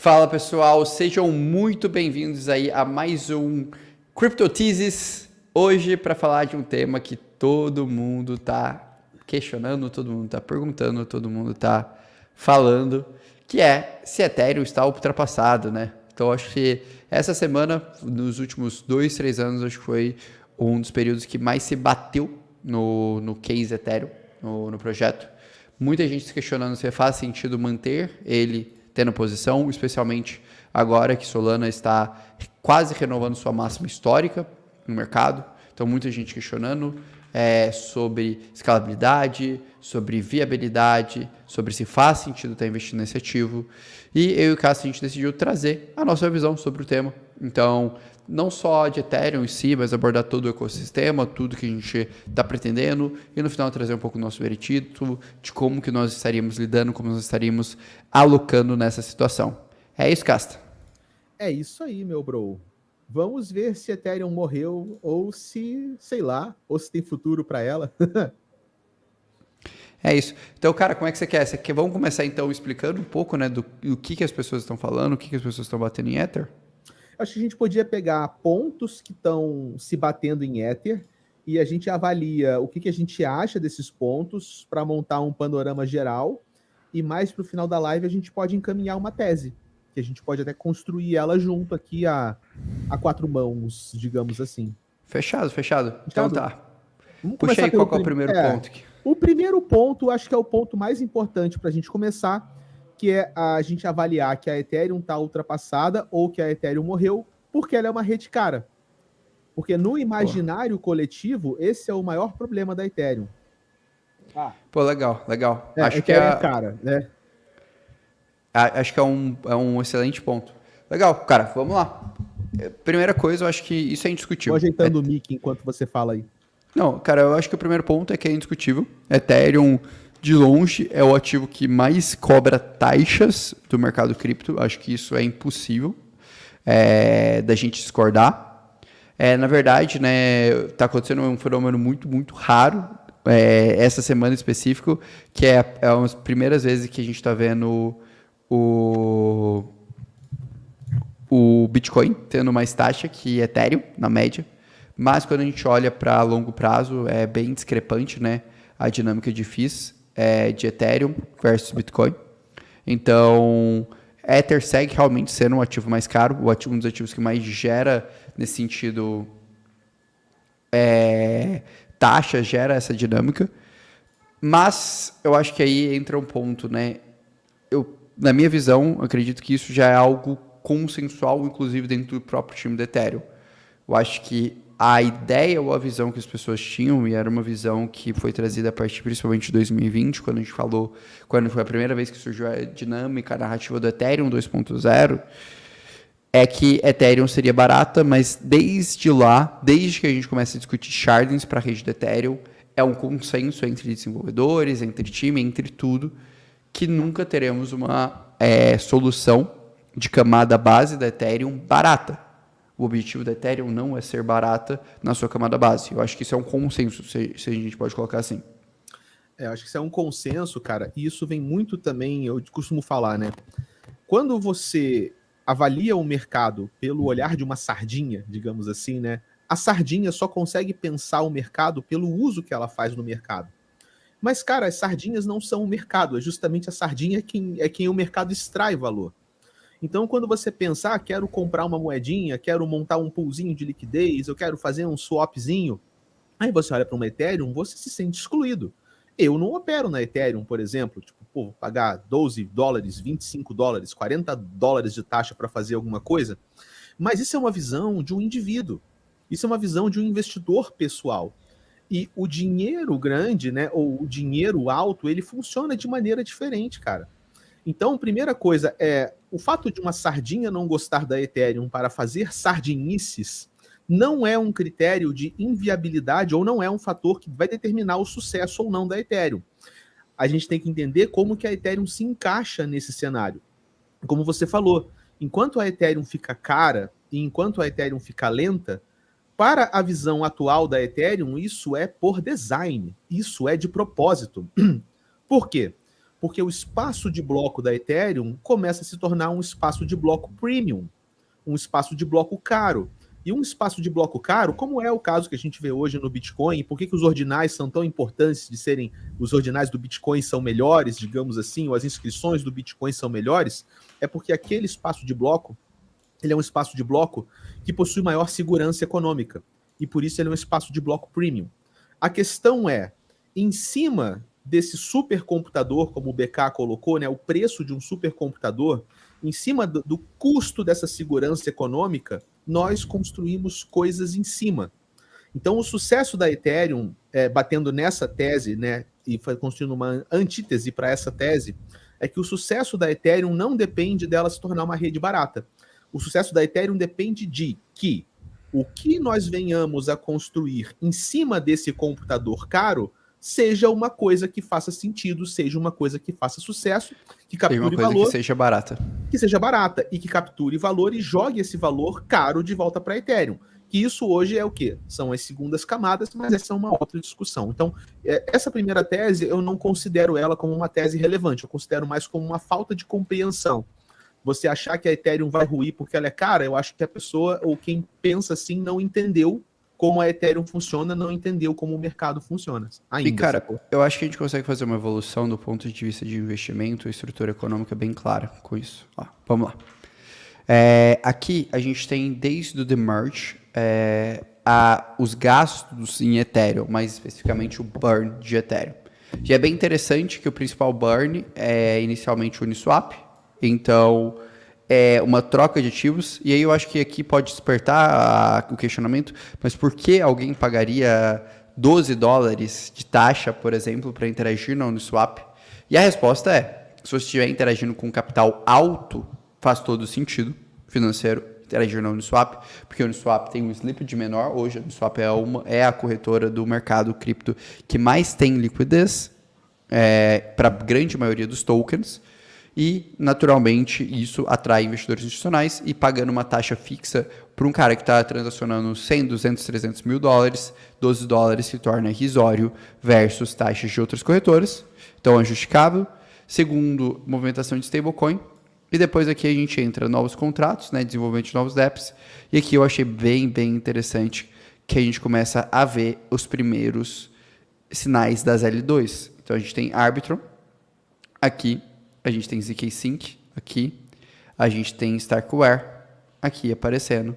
Fala pessoal, sejam muito bem-vindos aí a mais um CryptoTeases. Hoje para falar de um tema que todo mundo tá questionando, todo mundo tá perguntando, todo mundo tá falando, que é se Ethereum está ultrapassado, né? Então acho que essa semana, nos últimos 2, 3 anos, acho que foi um dos períodos que mais se bateu no case Ethereum, no projeto. Muita gente se questionando se faz sentido manter ele tendo posição, especialmente agora que Solana está quase renovando sua máxima histórica no mercado. Então, muita gente questionando sobre escalabilidade, sobre viabilidade, sobre se faz sentido estar investindo nesse ativo. E eu e o Cássio, a gente decidiu trazer a nossa visão sobre o tema. Então, não só de Ethereum em si, mas abordar todo o ecossistema, tudo que a gente está pretendendo, e no final trazer um pouco do nosso veredito, de como que nós estaríamos lidando, como nós estaríamos alocando nessa situação. É isso, Casta? É isso aí, meu bro. Vamos ver se Ethereum morreu ou se, sei lá, ou se tem futuro para ela. É isso. Então, cara, como é que você quer? Vamos começar então explicando um pouco, né, do que as pessoas estão falando, o que as pessoas estão batendo em Ether? Acho que a gente podia pegar pontos que estão se batendo em Ether e a gente avalia o que a gente acha desses pontos para montar um panorama geral e mais para o final da live a gente pode encaminhar uma tese, que a gente pode até construir ela junto aqui a quatro mãos, digamos assim. Fechado, fechado. Então Fechado? tá. Vamos Puxa começar aí pelo qual que é o primeiro ponto aqui. O primeiro ponto, acho que é o ponto mais importante para a gente começar, que é a gente avaliar que a Ethereum está ultrapassada ou que a Ethereum morreu, porque ela é uma rede cara. Porque no Pô, imaginário coletivo, esse é o maior problema da Ethereum. pô, legal, legal. Acho que Ethereum é cara, né? acho que é um excelente ponto. Legal, cara, vamos lá. Primeira coisa, eu acho que isso é Vou indiscutível. ajeitando o mic enquanto você fala aí. Não, cara, eu acho que o primeiro ponto é que é indiscutível. Ethereum, de longe, é o ativo que mais cobra taxas do mercado cripto. Acho que isso é impossível da gente discordar. Na verdade, né, está acontecendo um fenômeno muito, muito raro essa semana em específico, que é as primeiras vezes que a gente está vendo o, o Bitcoin tendo mais taxa que Ethereum, na média. Mas quando a gente olha para longo prazo, é bem discrepante, né, a dinâmica de FIIs de Ethereum versus Bitcoin. Então, Ether segue realmente sendo um ativo mais caro, um dos ativos que mais gera, nesse sentido, taxa, gera essa dinâmica. Mas eu acho que aí entra um ponto, né? Na minha visão, acredito que isso já é algo consensual, inclusive dentro do próprio time do Ethereum. Eu acho que a ideia ou a visão que as pessoas tinham, e era uma visão que foi trazida a partir principalmente de 2020, quando a gente falou, quando foi a primeira vez que surgiu a dinâmica, a narrativa do Ethereum 2.0, é que Ethereum seria barata, mas desde lá, desde que a gente começa a discutir shardings para a rede do Ethereum, é um consenso entre desenvolvedores, entre time, entre tudo, que nunca teremos uma solução de camada base da Ethereum barata. O objetivo da Ethereum não é ser barata na sua camada base. Eu acho que isso é um consenso, se a gente pode colocar assim. Acho que isso é um consenso, cara, e isso vem muito também, eu costumo falar, né? Quando você avalia o mercado pelo olhar de uma sardinha, digamos assim, né? A sardinha só consegue pensar o mercado pelo uso que ela faz no mercado. Mas, cara, as sardinhas não são o mercado, é justamente a sardinha quem o mercado extrai valor. Então, quando você pensar, quero comprar uma moedinha, quero montar um poolzinho de liquidez, eu quero fazer um swapzinho, aí você olha para uma Ethereum, você se sente excluído. Eu não opero na Ethereum, por exemplo, tipo, pô, vou pagar 12 dólares, 25 dólares, 40 dólares de taxa para fazer alguma coisa. Mas isso é uma visão de um indivíduo. Isso é uma visão de um investidor pessoal. E o dinheiro grande, né, ou o dinheiro alto, ele funciona de maneira diferente, cara. Então, primeira coisa é o fato de uma sardinha não gostar da Ethereum para fazer sardinices não é um critério de inviabilidade ou não é um fator que vai determinar o sucesso ou não da Ethereum. A gente tem que entender como que a Ethereum se encaixa nesse cenário. Como você falou, enquanto a Ethereum fica cara e enquanto a Ethereum fica lenta, para a visão atual da Ethereum, isso é por design, isso é de propósito. Por quê? Porque o espaço de bloco da Ethereum começa a se tornar um espaço de bloco premium, um espaço de bloco caro. E um espaço de bloco caro, como é o caso que a gente vê hoje no Bitcoin, por que os ordinais são tão importantes de serem, os ordinais do Bitcoin são melhores, digamos assim, ou as inscrições do Bitcoin são melhores, é porque aquele espaço de bloco, ele é um espaço de bloco que possui maior segurança econômica, e por isso ele é um espaço de bloco premium. A questão é, em cima desse supercomputador, como o BK colocou, né, o preço de um supercomputador, em cima do custo dessa segurança econômica, nós construímos coisas em cima. Então, o sucesso da Ethereum, batendo nessa tese, né, e construindo uma antítese para essa tese, é que o sucesso da Ethereum não depende dela se tornar uma rede barata. O sucesso da Ethereum depende de que o que nós venhamos a construir em cima desse computador caro seja uma coisa que faça sentido, seja uma coisa que faça sucesso, que capture valor, que seja barata. Que seja barata e que capture valor e jogue esse valor caro de volta para a Ethereum. Que isso hoje é o quê? São as segundas camadas, mas essa é uma outra discussão. Então, essa primeira tese, eu não considero ela como uma tese relevante, eu considero mais como uma falta de compreensão. Você achar que a Ethereum vai ruir porque ela é cara, eu acho que a pessoa, ou quem pensa assim, não entendeu como a Ethereum funciona, não entendeu como o mercado funciona ainda. E, cara, eu acho que a gente consegue fazer uma evolução do ponto de vista de investimento e estrutura econômica bem clara com isso. Ó, vamos lá. Aqui a gente tem desde o demerge os gastos em Ethereum, mais especificamente o burn de Ethereum. E é bem interessante que o principal burn é inicialmente o Uniswap, então é uma troca de ativos, e aí eu acho que aqui pode despertar o questionamento, mas por que alguém pagaria $12 de taxa, por exemplo, para interagir na Uniswap? E a resposta é, se você estiver interagindo com capital alto, faz todo sentido financeiro interagir na Uniswap, porque a Uniswap tem um slippage menor, hoje a Uniswap é a corretora do mercado cripto que mais tem liquidez para a grande maioria dos tokens, e, naturalmente, isso atrai investidores institucionais e pagando uma taxa fixa para um cara que está transacionando 100, 200, 300 mil dólares, $12 se torna irrisório versus taxas de outras corretoras. Então, é justificável. Segundo, movimentação de stablecoin. E depois aqui a gente entra novos contratos, né, desenvolvimento de novos dApps. E aqui eu achei bem, bem interessante que a gente começa a ver os primeiros sinais das L2. Então, a gente tem Arbitrum aqui. A gente tem ZK Sync aqui, a gente tem Starkware aqui aparecendo.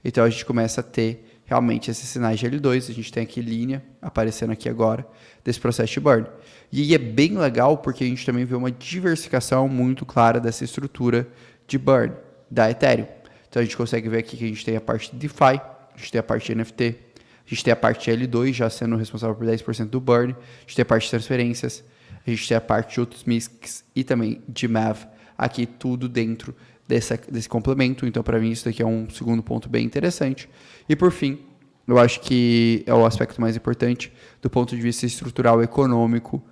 Então a gente começa a ter realmente esses sinais de L2, a gente tem aqui linha aparecendo aqui agora desse processo de burn. E é bem legal porque a gente também vê uma diversificação muito clara dessa estrutura de burn da Ethereum. Então a gente consegue ver aqui que a gente tem a parte de DeFi, a gente tem a parte de NFT, a gente tem a parte de L2 já sendo responsável por 10% do burn, a gente tem a parte de transferências, a gente tem a parte de outros MISCs e também de MAV, aqui tudo dentro desse complemento. Então, para mim, isso daqui é um segundo ponto bem interessante. E, por fim, eu acho que é o aspecto mais importante do ponto de vista estrutural econômico,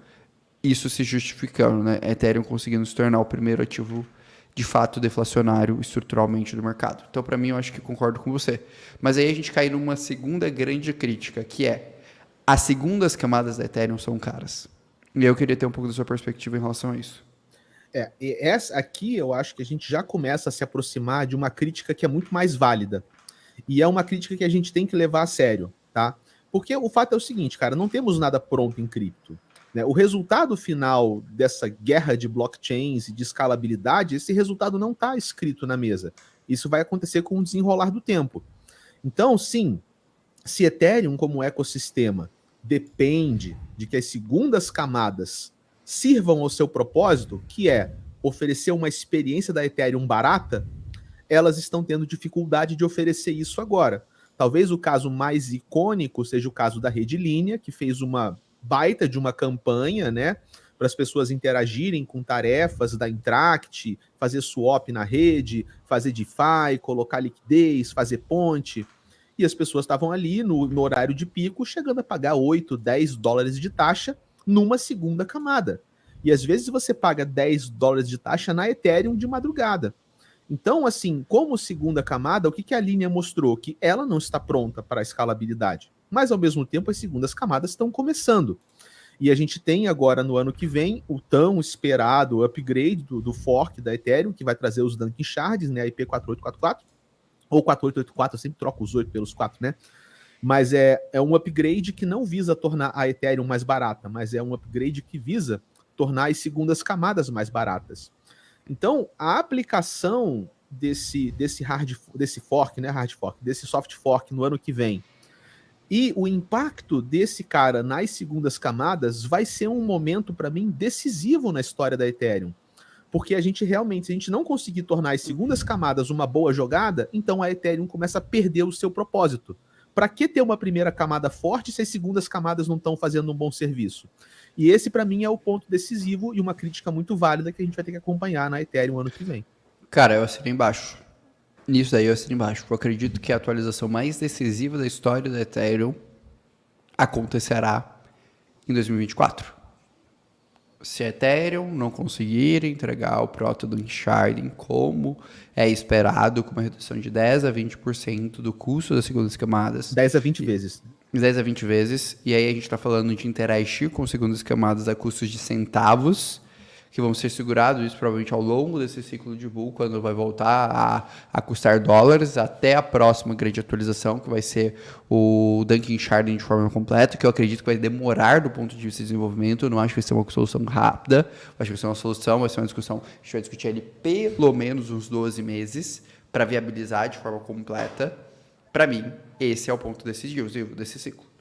isso se justificando, né? Ethereum conseguindo se tornar o primeiro ativo, de fato, deflacionário estruturalmente do mercado. Então, para mim, eu acho que concordo com você. Mas aí a gente cai numa segunda grande crítica, que é as segundas camadas da Ethereum são caras. E eu queria ter um pouco da sua perspectiva em relação a isso. E essa aqui eu acho que a gente já começa a se aproximar de uma crítica que é muito mais válida. E é uma crítica que a gente tem que levar a sério, tá? Porque o fato é o seguinte, cara, não temos nada pronto em cripto, né? O resultado final dessa guerra de blockchains e de escalabilidade, esse resultado não está escrito na mesa. Isso vai acontecer com o desenrolar do tempo. Então, sim, se Ethereum como ecossistema depende de que as segundas camadas sirvam ao seu propósito, que é oferecer uma experiência da Ethereum barata, elas estão tendo dificuldade de oferecer isso agora. Talvez o caso mais icônico seja o caso da Rede Linea, que fez uma baita de uma campanha, né, para as pessoas interagirem com tarefas da Intract, fazer swap na rede, fazer DeFi, colocar liquidez, fazer ponte. E as pessoas estavam ali no horário de pico, chegando a pagar 8, 10 dólares de taxa numa segunda camada. E às vezes você paga 10 dólares de taxa na Ethereum de madrugada. Então, assim, como segunda camada, o que a linha mostrou? Que ela não está pronta para a escalabilidade. Mas, ao mesmo tempo, as segundas camadas estão começando. E a gente tem agora, no ano que vem, o tão esperado upgrade do fork da Ethereum, que vai trazer os Dunkin' Shards, né, a IP 4844, ou 4884, eu sempre troco os 8 pelos 4, né? Mas é um upgrade que não visa tornar a Ethereum mais barata, mas é um upgrade que visa tornar as segundas camadas mais baratas. Então, a aplicação desse fork, né, hard fork, desse soft fork no ano que vem, e o impacto desse cara nas segundas camadas vai ser um momento, para mim, decisivo na história da Ethereum. Porque a gente realmente, se a gente não conseguir tornar as segundas camadas uma boa jogada, então a Ethereum começa a perder o seu propósito. Para que ter uma primeira camada forte se as segundas camadas não estão fazendo um bom serviço? E esse, para mim, é o ponto decisivo e uma crítica muito válida que a gente vai ter que acompanhar na Ethereum ano que vem. Cara, eu assino embaixo. Nisso daí eu assino embaixo. Eu acredito que a atualização mais decisiva da história da Ethereum acontecerá em 2024. Se a Ethereum não conseguir entregar o Proto do Sharding como é esperado, com uma redução de 10 a 20% do custo das segundas camadas. 10 a 20 vezes. 10 a 20 vezes. E aí a gente está falando de interagir com segundas camadas a custos de centavos, que vão ser segurados, isso provavelmente ao longo desse ciclo de bull, quando vai voltar a custar dólares, até a próxima grande atualização, que vai ser o Dunkin' Sharding de forma completa, que eu acredito que vai demorar do ponto de vista de desenvolvimento. Eu não acho que vai ser uma solução rápida, acho que vai ser uma solução, vai ser uma discussão, a gente vai discutir ali pelo menos uns 12 meses para viabilizar de forma completa. Para mim, esse é o ponto decisivo desse ciclo.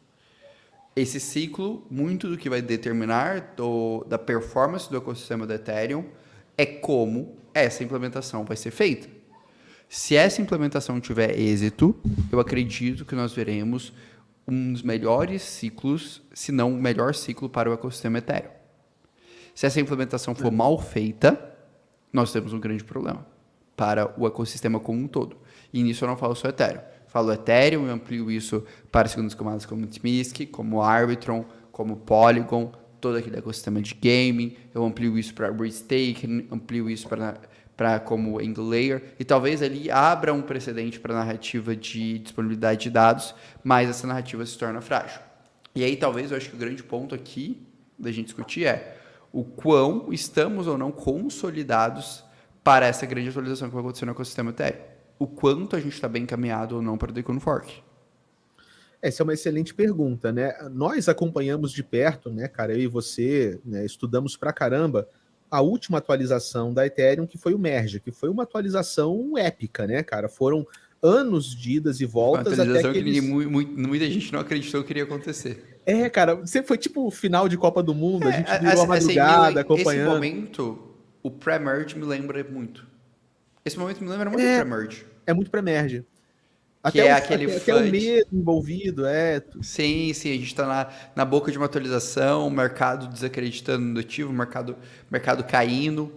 Esse ciclo, muito do que vai determinar da performance do ecossistema do Ethereum é como essa implementação vai ser feita. Se essa implementação tiver êxito, eu acredito que nós veremos um dos melhores ciclos, se não o melhor ciclo para o ecossistema Ethereum. Se essa implementação for mal feita, nós temos um grande problema para o ecossistema como um todo. E nisso eu não falo só Ethereum. Falo Ethereum, eu amplio isso para segundas camadas como Timisk, como Arbitrum, como Polygon, todo aquele ecossistema de gaming. Eu amplio isso para Restaking, amplio isso para como Anglayer. E talvez ali abra um precedente para a narrativa de disponibilidade de dados, mas essa narrativa se torna frágil. E aí talvez eu acho que o grande ponto aqui da gente discutir é o quão estamos ou não consolidados para essa grande atualização que vai acontecer no ecossistema Ethereum. O quanto a gente está bem encaminhado ou não para o Decon Fork? Essa é uma excelente pergunta, né? Nós acompanhamos de perto, né, cara, eu e você, né, estudamos pra caramba a última atualização da Ethereum, que foi o Merge, que foi uma atualização épica, né, cara? Foram anos de idas e voltas uma atualização até que muita gente não acreditou que iria acontecer. Cara, você foi tipo o final de Copa do Mundo, a gente virou a madrugada acompanhando. Esse momento, o pré-merge me lembra muito. Esse momento me lembra muito do pré-merge. É muito pré-merge. Até o medo envolvido, Sim, a gente está na boca de uma atualização, o mercado desacreditando no ativo, mercado caindo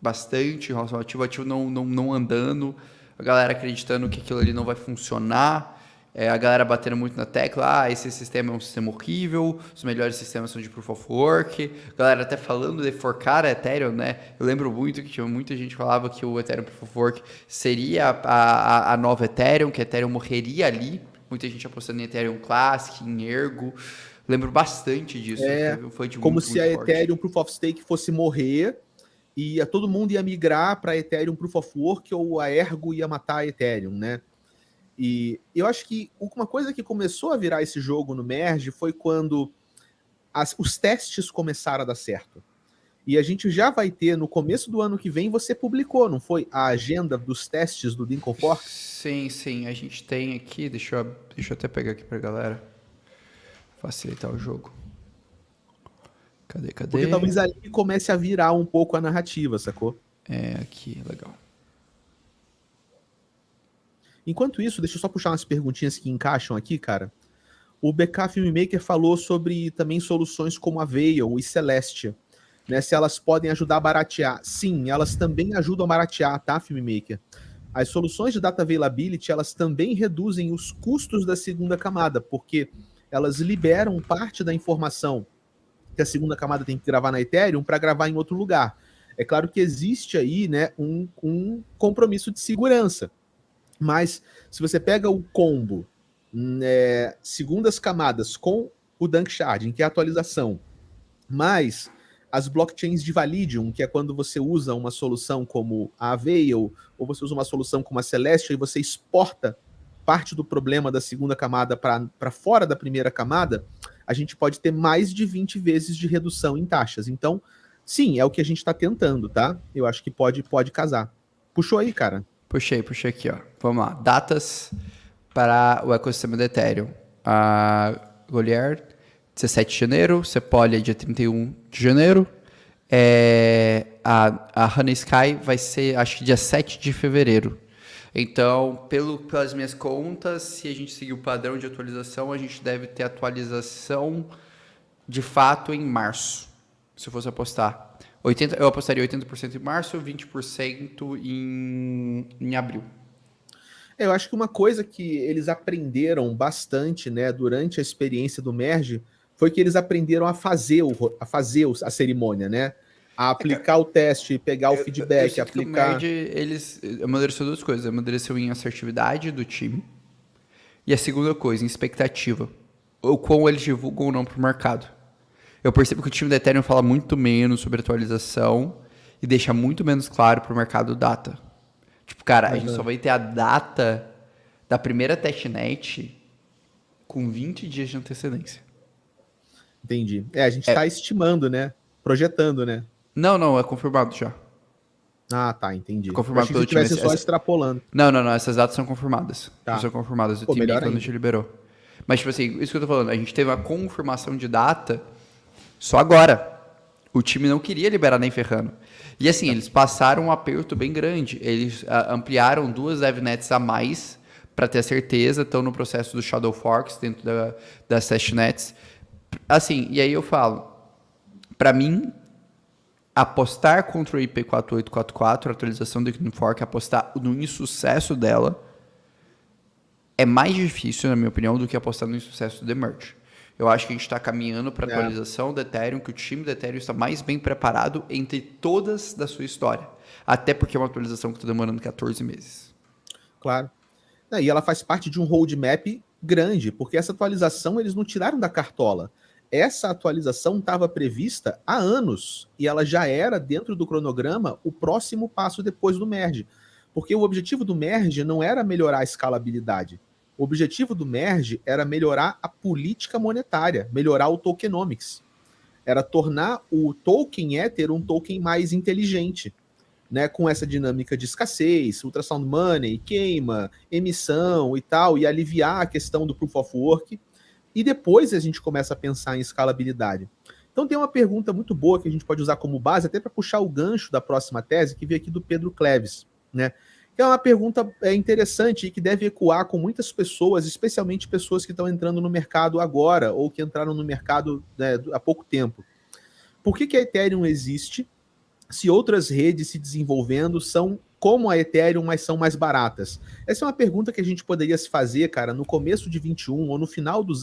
bastante, o ativo não andando, a galera acreditando que aquilo ali não vai funcionar, a galera batendo muito na tecla, esse sistema é um sistema horrível, os melhores sistemas são de Proof of Work, a galera até falando de forcar a Ethereum, né? Eu lembro muito que tinha muita gente que falava que o Ethereum Proof of Work seria a nova Ethereum, que a Ethereum morreria ali, muita gente apostando em Ethereum Classic, em Ergo, lembro bastante disso. Foi como muito, se muito a forte. Ethereum Proof of Stake fosse morrer e todo mundo ia migrar para Ethereum Proof of Work ou a Ergo ia matar a Ethereum, né? E eu acho que uma coisa que começou a virar esse jogo no Merge foi quando os testes começaram a dar certo. E a gente já vai ter, no começo do ano que vem, você publicou, não foi? A agenda dos testes do Dinkum Fork? Sim, a gente tem aqui, deixa eu até pegar aqui pra galera facilitar o jogo. Cadê? Porque talvez ali comece a virar um pouco a narrativa, sacou? Aqui, legal. Enquanto isso, deixa eu só puxar umas perguntinhas que encaixam aqui, cara. O BK Filmmaker falou sobre também soluções como a Veil e Celestia, né? Se elas podem ajudar a baratear. Sim, elas também ajudam a baratear, tá, Filmmaker? As soluções de Data Availability, elas também reduzem os custos da segunda camada, porque elas liberam parte da informação que a segunda camada tem que gravar na Ethereum para gravar em outro lugar. É claro que existe aí, né, um compromisso de segurança. Mas se você pega o combo segundas camadas com o Dunk Sharding, que é a atualização, Mas as blockchains de Validium, que é quando você usa uma solução como a Avail, ou você usa uma solução como a Celestia e você exporta parte do problema da segunda camada para fora da primeira camada, a gente pode ter mais de 20 vezes de redução em taxas. Então, sim, é o que a gente está tentando, tá? Eu acho que pode casar. Puxou aí, cara. Puxei aqui, ó. Vamos lá. Datas para o ecossistema do Ethereum. A Goliath, 17 de janeiro. Sepolia, dia 31 de janeiro. A Honey Sky vai ser, acho que dia 7 de fevereiro. Então, pelas minhas contas, se a gente seguir o padrão de atualização, a gente deve ter atualização de fato em março. Se eu fosse apostar. Eu apostaria 80% em março, 20% em abril. Eu acho que uma coisa que eles aprenderam bastante, né, durante a experiência do Merge, foi que eles aprenderam a fazer a cerimônia, né? A aplicar o teste, pegar o feedback, aplicar. Que o Merge, eles amadureceu duas coisas. Amadureceu em assertividade do time. E a segunda coisa, em expectativa. O quão eles divulgam ou não para o mercado. Eu percebo que o time da Ethereum fala muito menos sobre atualização e deixa muito menos claro para o mercado data. Tipo, cara, a gente só vai ter a data da primeira testnet com 20 dias de antecedência. Entendi. A gente está estimando, né? Projetando, né? Não, é confirmado já. Ah, tá, entendi. Confirmado pelo time. Só extrapolando. Não, essas datas são confirmadas. Tá. São confirmadas. O time quando a gente liberou. Mas, tipo assim, isso que eu tô falando, a gente teve uma confirmação de data só agora. O time não queria liberar nem ferrando. E assim, eles passaram um aperto bem grande. Eles ampliaram 2 DevNets a mais para ter a certeza. Estão no processo do Shadow Forks dentro das testnets. Assim, e aí eu falo, para mim, apostar contra o IP4844, a atualização do Equinum Fork, apostar no insucesso dela, é mais difícil, na minha opinião, do que apostar no insucesso do The Merge. Eu acho que a gente está caminhando para a atualização do Ethereum, que o time do Ethereum está mais bem preparado entre todas da sua história. Até porque é uma atualização que está demorando 14 meses. Claro. E ela faz parte de um roadmap grande, porque essa atualização eles não tiraram da cartola. Essa atualização estava prevista há anos e ela já era, dentro do cronograma, o próximo passo depois do merge. Porque o objetivo do merge não era melhorar a escalabilidade. O objetivo do merge era melhorar a política monetária, melhorar o tokenomics. Era tornar o token Ether um token mais inteligente, né, com essa dinâmica de escassez, ultrasound money, queima, emissão e tal, e aliviar a questão do proof of work. E depois a gente começa a pensar em escalabilidade. Então tem uma pergunta muito boa que a gente pode usar como base, até para puxar o gancho da próxima tese, que veio aqui do Pedro Cleves, né? Que é uma pergunta interessante e que deve ecoar com muitas pessoas, especialmente pessoas que estão entrando no mercado agora ou que entraram no mercado, né, há pouco tempo. Por que a Ethereum existe se outras redes se desenvolvendo são como a Ethereum, mas são mais baratas? Essa é uma pergunta que a gente poderia se fazer, cara, no começo de 21 ou no final do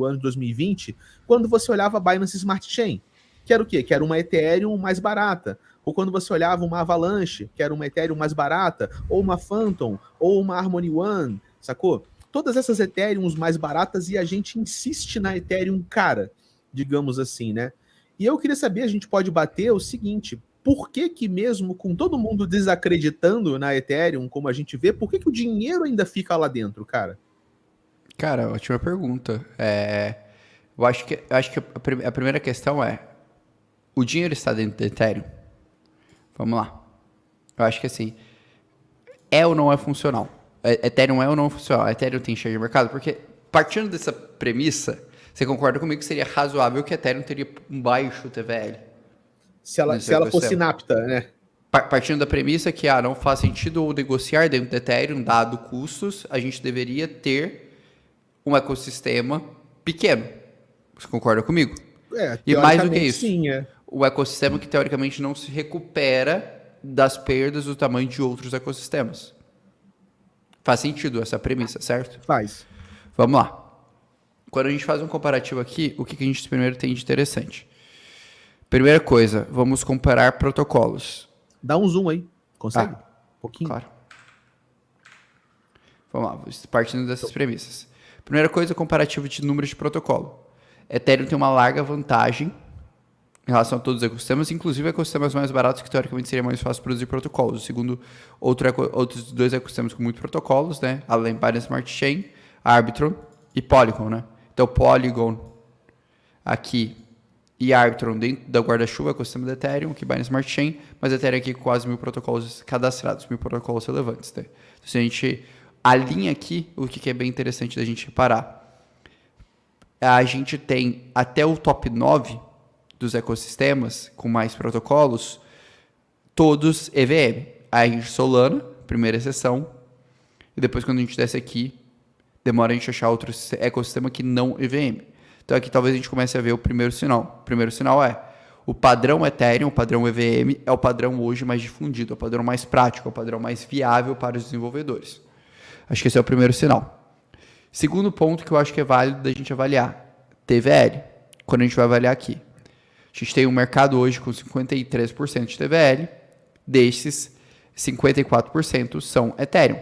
ano 2020, quando você olhava a Binance Smart Chain, que era o quê? Que era uma Ethereum mais barata. Ou quando você olhava uma Avalanche, que era uma Ethereum mais barata, ou uma Phantom, ou uma Harmony One, sacou? Todas essas Ethereums mais baratas e a gente insiste na Ethereum cara, digamos assim, né? E eu queria saber, a gente pode bater o seguinte: por que mesmo com todo mundo desacreditando na Ethereum, como a gente vê, por que o dinheiro ainda fica lá dentro, cara? Cara, ótima pergunta. Eu acho que a primeira questão é: o dinheiro está dentro do Ethereum? Vamos lá. Eu acho que assim, é ou não é funcional? Ethereum é ou não funcional? Ethereum tem share de mercado? Porque partindo dessa premissa, você concorda comigo que seria razoável que Ethereum teria um baixo TVL? Se ela fosse inapta, né? Partindo da premissa que não faz sentido negociar dentro do Ethereum, dado custos, a gente deveria ter um ecossistema pequeno. Você concorda comigo? E mais do que isso, sim, o ecossistema que teoricamente não se recupera das perdas do tamanho de outros ecossistemas. Faz sentido essa premissa, certo? Faz. Vamos lá. Quando a gente faz um comparativo aqui, o que a gente primeiro tem de interessante? Primeira coisa, vamos comparar protocolos. Dá um zoom aí. Consegue? Um pouquinho. Claro. Vamos lá, partindo dessas premissas. Primeira coisa, comparativo de número de protocolo. Ethereum tem uma larga vantagem em relação a todos os ecossistemas, inclusive ecossistemas mais baratos que teoricamente seria mais fácil produzir protocolos. O segundo, outros dois ecossistemas com muitos protocolos, né? Além de Binance Smart Chain, Arbitrum e Polygon, né? Então Polygon aqui e Arbitrum dentro da guarda-chuva, ecossistema do Ethereum, que Binance Smart Chain, mas Ethereum aqui com quase 1.000 protocolos cadastrados, 1.000 protocolos relevantes, né? Então, se a gente alinha aqui, o que é bem interessante da gente reparar, a gente tem até o top 9 dos ecossistemas com mais protocolos, todos EVM. Aí a gente Solana, primeira exceção, e depois quando a gente desce aqui, demora a gente achar outro ecossistema que não EVM. Então aqui talvez a gente comece a ver o primeiro sinal. O primeiro sinal é o padrão Ethereum, o padrão EVM, é o padrão hoje mais difundido, é o padrão mais prático, é o padrão mais viável para os desenvolvedores. Acho que esse é o primeiro sinal. Segundo ponto que eu acho que é válido da gente avaliar, TVL. Quando a gente vai avaliar aqui, a gente tem um mercado hoje com 53% de TVL, desses 54% são Ethereum.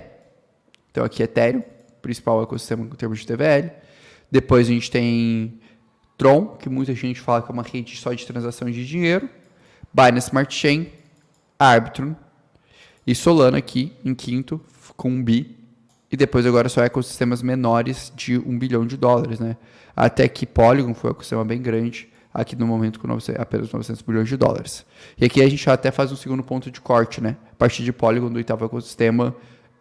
Então aqui Ethereum, principal ecossistema em termos de TVL. Depois a gente tem Tron, que muita gente fala que é uma rede só de transação de dinheiro. Binance Smart Chain, Arbitrum e Solana aqui em quinto com 1 bi. E depois agora só ecossistemas menores de $1 bilhão, né? Até que Polygon foi um ecossistema bem grande, aqui no momento com apenas $900 bilhões. E aqui a gente até faz um segundo ponto de corte, né? A partir de Polygon, do oitavo ecossistema,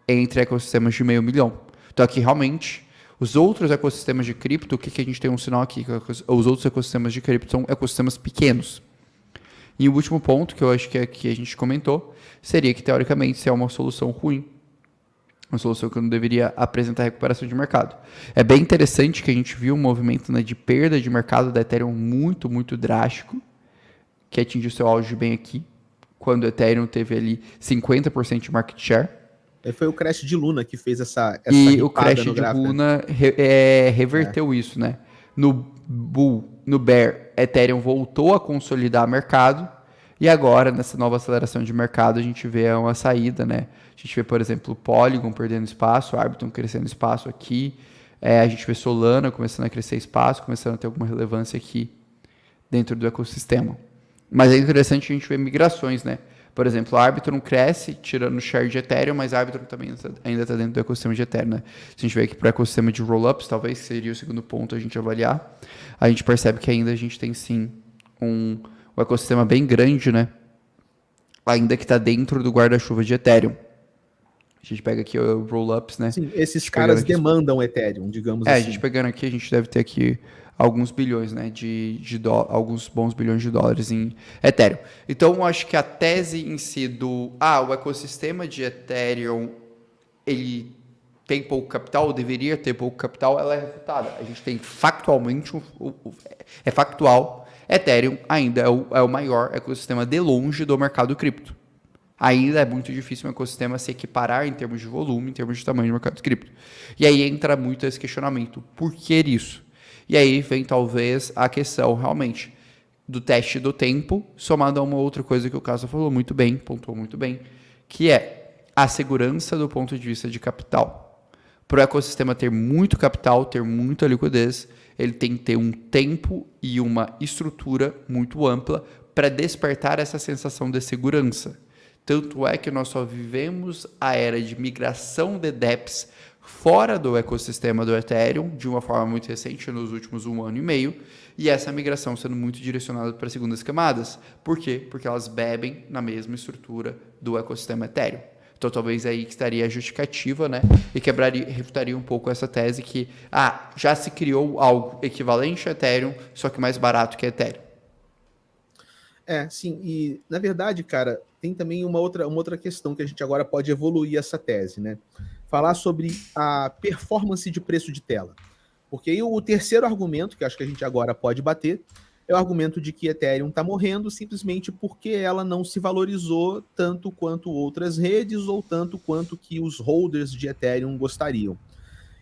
entre ecossistemas de $500 milhão. Então aqui realmente, os outros ecossistemas de cripto, o que a gente tem um sinal aqui? Os outros ecossistemas de cripto são ecossistemas pequenos. E o último ponto, que eu acho que aqui a gente comentou, seria que teoricamente isso é uma solução ruim. Uma solução que não deveria apresentar recuperação de mercado. É bem interessante que a gente viu um movimento, né, de perda de mercado da Ethereum muito, muito drástico, que atingiu seu auge bem aqui, quando o Ethereum teve ali 50% de market share. Foi o crash de Luna que fez essa e o crash de Luna reverteu isso, né? No Bear, Ethereum voltou a consolidar o mercado, e agora, nessa nova aceleração de mercado, a gente vê uma saída, né? A gente vê, por exemplo, o Polygon perdendo espaço, o Arbitrum crescendo espaço aqui, a gente vê Solana começando a crescer espaço, começando a ter alguma relevância aqui dentro do ecossistema. Mas é interessante a gente ver migrações, né? Por exemplo, a Arbitrum cresce, tirando o share de Ethereum, mas a Arbitrum também ainda está dentro do ecossistema de Ethereum, né? Se a gente vê aqui para o ecossistema de rollups, talvez seria o segundo ponto a gente avaliar, a gente percebe que ainda a gente tem sim um ecossistema bem grande, né? Ainda que está dentro do guarda-chuva de Ethereum. A gente pega aqui o rollups, né? Sim, esses caras demandam Ethereum, digamos assim. A gente pegando aqui, a gente deve ter aqui alguns bilhões, né? Alguns bons bilhões de dólares em Ethereum. Então, eu acho que a tese em si o ecossistema de Ethereum, ele tem pouco capital, ou deveria ter pouco capital, ela é refutada. A gente tem factualmente, é factual, Ethereum ainda é o maior ecossistema de longe do mercado cripto. Ainda é muito difícil um ecossistema se equiparar em termos de volume, em termos de tamanho do mercado cripto. E aí entra muito esse questionamento. Por que isso? E aí vem talvez a questão realmente do teste do tempo, somado a uma outra coisa que o Casa falou muito bem, pontuou muito bem, que é a segurança do ponto de vista de capital. Para o ecossistema ter muito capital, ter muita liquidez, ele tem que ter um tempo e uma estrutura muito ampla para despertar essa sensação de segurança. Tanto é que nós só vivemos a era de migração de dApps fora do ecossistema do Ethereum, de uma forma muito recente, nos últimos 1 ano e meio, e essa migração sendo muito direcionada para segundas camadas. Por quê? Porque elas bebem na mesma estrutura do ecossistema Ethereum. Então, talvez aí que estaria a justificativa, né? E refutaria um pouco essa tese que já se criou algo equivalente a Ethereum, só que mais barato que Ethereum. Sim, e na verdade, cara, tem também uma outra questão que a gente agora pode evoluir essa tese, né? Falar sobre a performance de preço de tela. Porque aí o terceiro argumento, que acho que a gente agora pode bater, é o argumento de que Ethereum está morrendo simplesmente porque ela não se valorizou tanto quanto outras redes ou tanto quanto que os holders de Ethereum gostariam.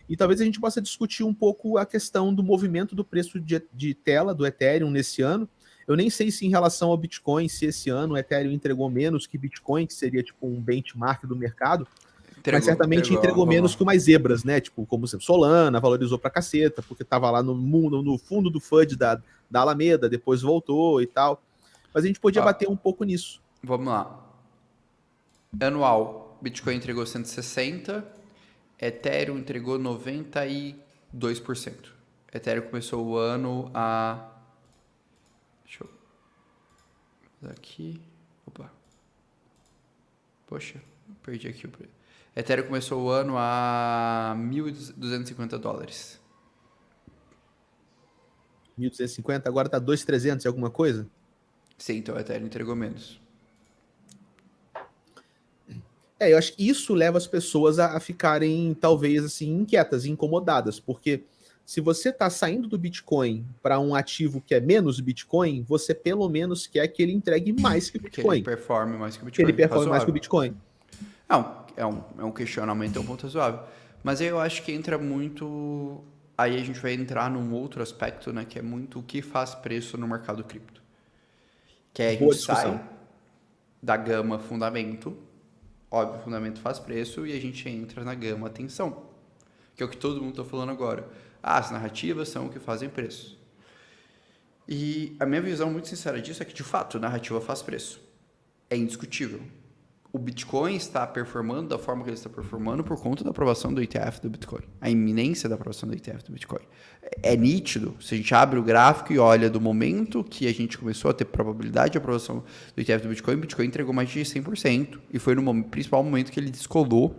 E talvez a gente possa discutir um pouco a questão do movimento do preço de tela do Ethereum nesse ano. Eu nem sei se em relação ao Bitcoin, se esse ano o Ethereum entregou menos que Bitcoin, que seria tipo um benchmark do mercado, mas certamente entregou menos que umas zebras, né? Tipo, como Solana valorizou pra caceta, porque tava lá no fundo do FUD da Alameda, depois voltou e tal. mas a gente podia Ó, bater um pouco nisso. vamos lá. Anual, Bitcoin entregou 160, Ethereum entregou 92%. Ethereum começou o ano a... Deixa eu... Aqui... Opa. Poxa, perdi aqui o preço. Ethereum começou o ano a $1.250. 1.250, agora tá 2.300 e alguma coisa? Sim, então o Ethereum entregou menos. Eu acho que isso leva as pessoas a ficarem, talvez, assim, inquietas, incomodadas, porque se você está saindo do Bitcoin para um ativo que é menos Bitcoin, você pelo menos quer que ele entregue mais que o Que ele Bitcoin, performe mais que o que ele Bitcoin. performe mais que o Razoável. Bitcoin. É um questionamento, é um ponto razoável. Mas aí eu acho que entra muito... Aí a gente vai entrar num outro aspecto, né? Que é muito o que faz preço no mercado cripto. Que aí a Boa gente discussão. sai da gama fundamento, óbvio, fundamento faz preço, e a gente entra na gama atenção, que é o que todo mundo está falando agora. As narrativas são o que fazem preço. E a minha visão muito sincera disso é que, de fato, a narrativa faz preço. É indiscutível. O Bitcoin está performando da forma que ele está performando por conta da aprovação do ETF do Bitcoin. A iminência da aprovação do ETF do Bitcoin. É nítido. Se a gente abre o gráfico e olha do momento que a gente começou a ter probabilidade de aprovação do ETF do Bitcoin, o Bitcoin entregou mais de 100%. E foi no principal momento que ele descolou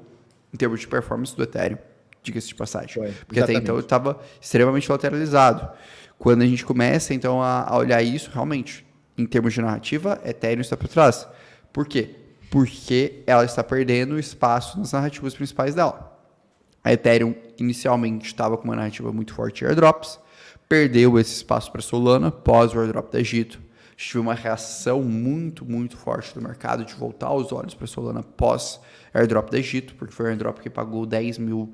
em termos de performance do Ethereum. Diga-se de passagem. Foi, Porque até então ele estava extremamente lateralizado. Quando a gente começa, então, a olhar isso, realmente, em termos de narrativa, Ethereum está por trás. Por quê? Porque ela está perdendo espaço nas narrativas principais dela. A Ethereum inicialmente estava com uma narrativa muito forte de airdrops, perdeu esse espaço para Solana pós o airdrop da Egito. A gente viu uma reação muito, muito forte do mercado de voltar os olhos para Solana pós airdrop da Egito, porque foi um airdrop que pagou $10.000,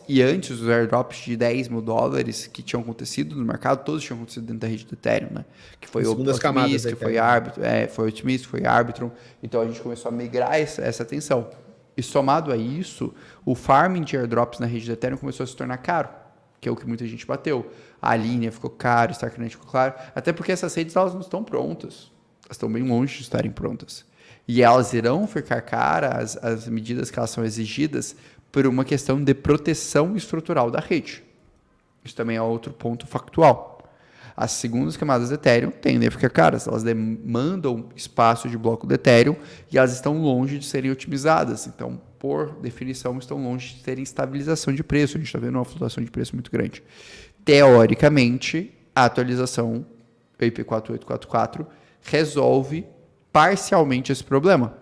e antes os airdrops de $10.000 que tinham acontecido no mercado, todos tinham acontecido dentro da rede do Ethereum, né? Que foi o Optimism, que foi Arbitrum, foi Optimism, foi Arbitrum. Então a gente começou a migrar essa atenção. E somado a isso, o farming de airdrops na rede do Ethereum começou a se tornar caro, que é o que muita gente bateu. A linha ficou caro, o Starknet ficou caro, até porque essas redes elas não estão prontas. Elas estão bem longe de estarem prontas. E elas irão ficar caras, as medidas que elas são exigidas, por uma questão de proteção estrutural da rede. Isso também é outro ponto factual. As segundas camadas do Ethereum tendem a ficar caras, elas demandam espaço de bloco do Ethereum e elas estão longe de serem otimizadas. Então, por definição, estão longe de terem estabilização de preço. A gente está vendo uma flutuação de preço muito grande. Teoricamente, a atualização IP 4844 resolve parcialmente esse problema.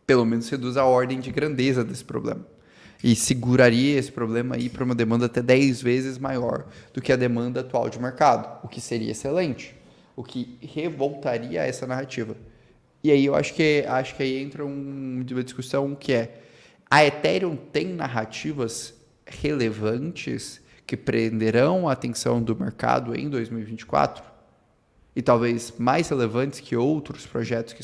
Pelo menos reduz a ordem de grandeza desse problema. E seguraria esse problema aí para uma demanda até 10 vezes maior do que a demanda atual de mercado, o que seria excelente, o que revoltaria essa narrativa. E aí eu acho que aí entra uma discussão que é: a Ethereum tem narrativas relevantes que prenderão a atenção do mercado em 2024? E talvez mais relevantes que outros projetos que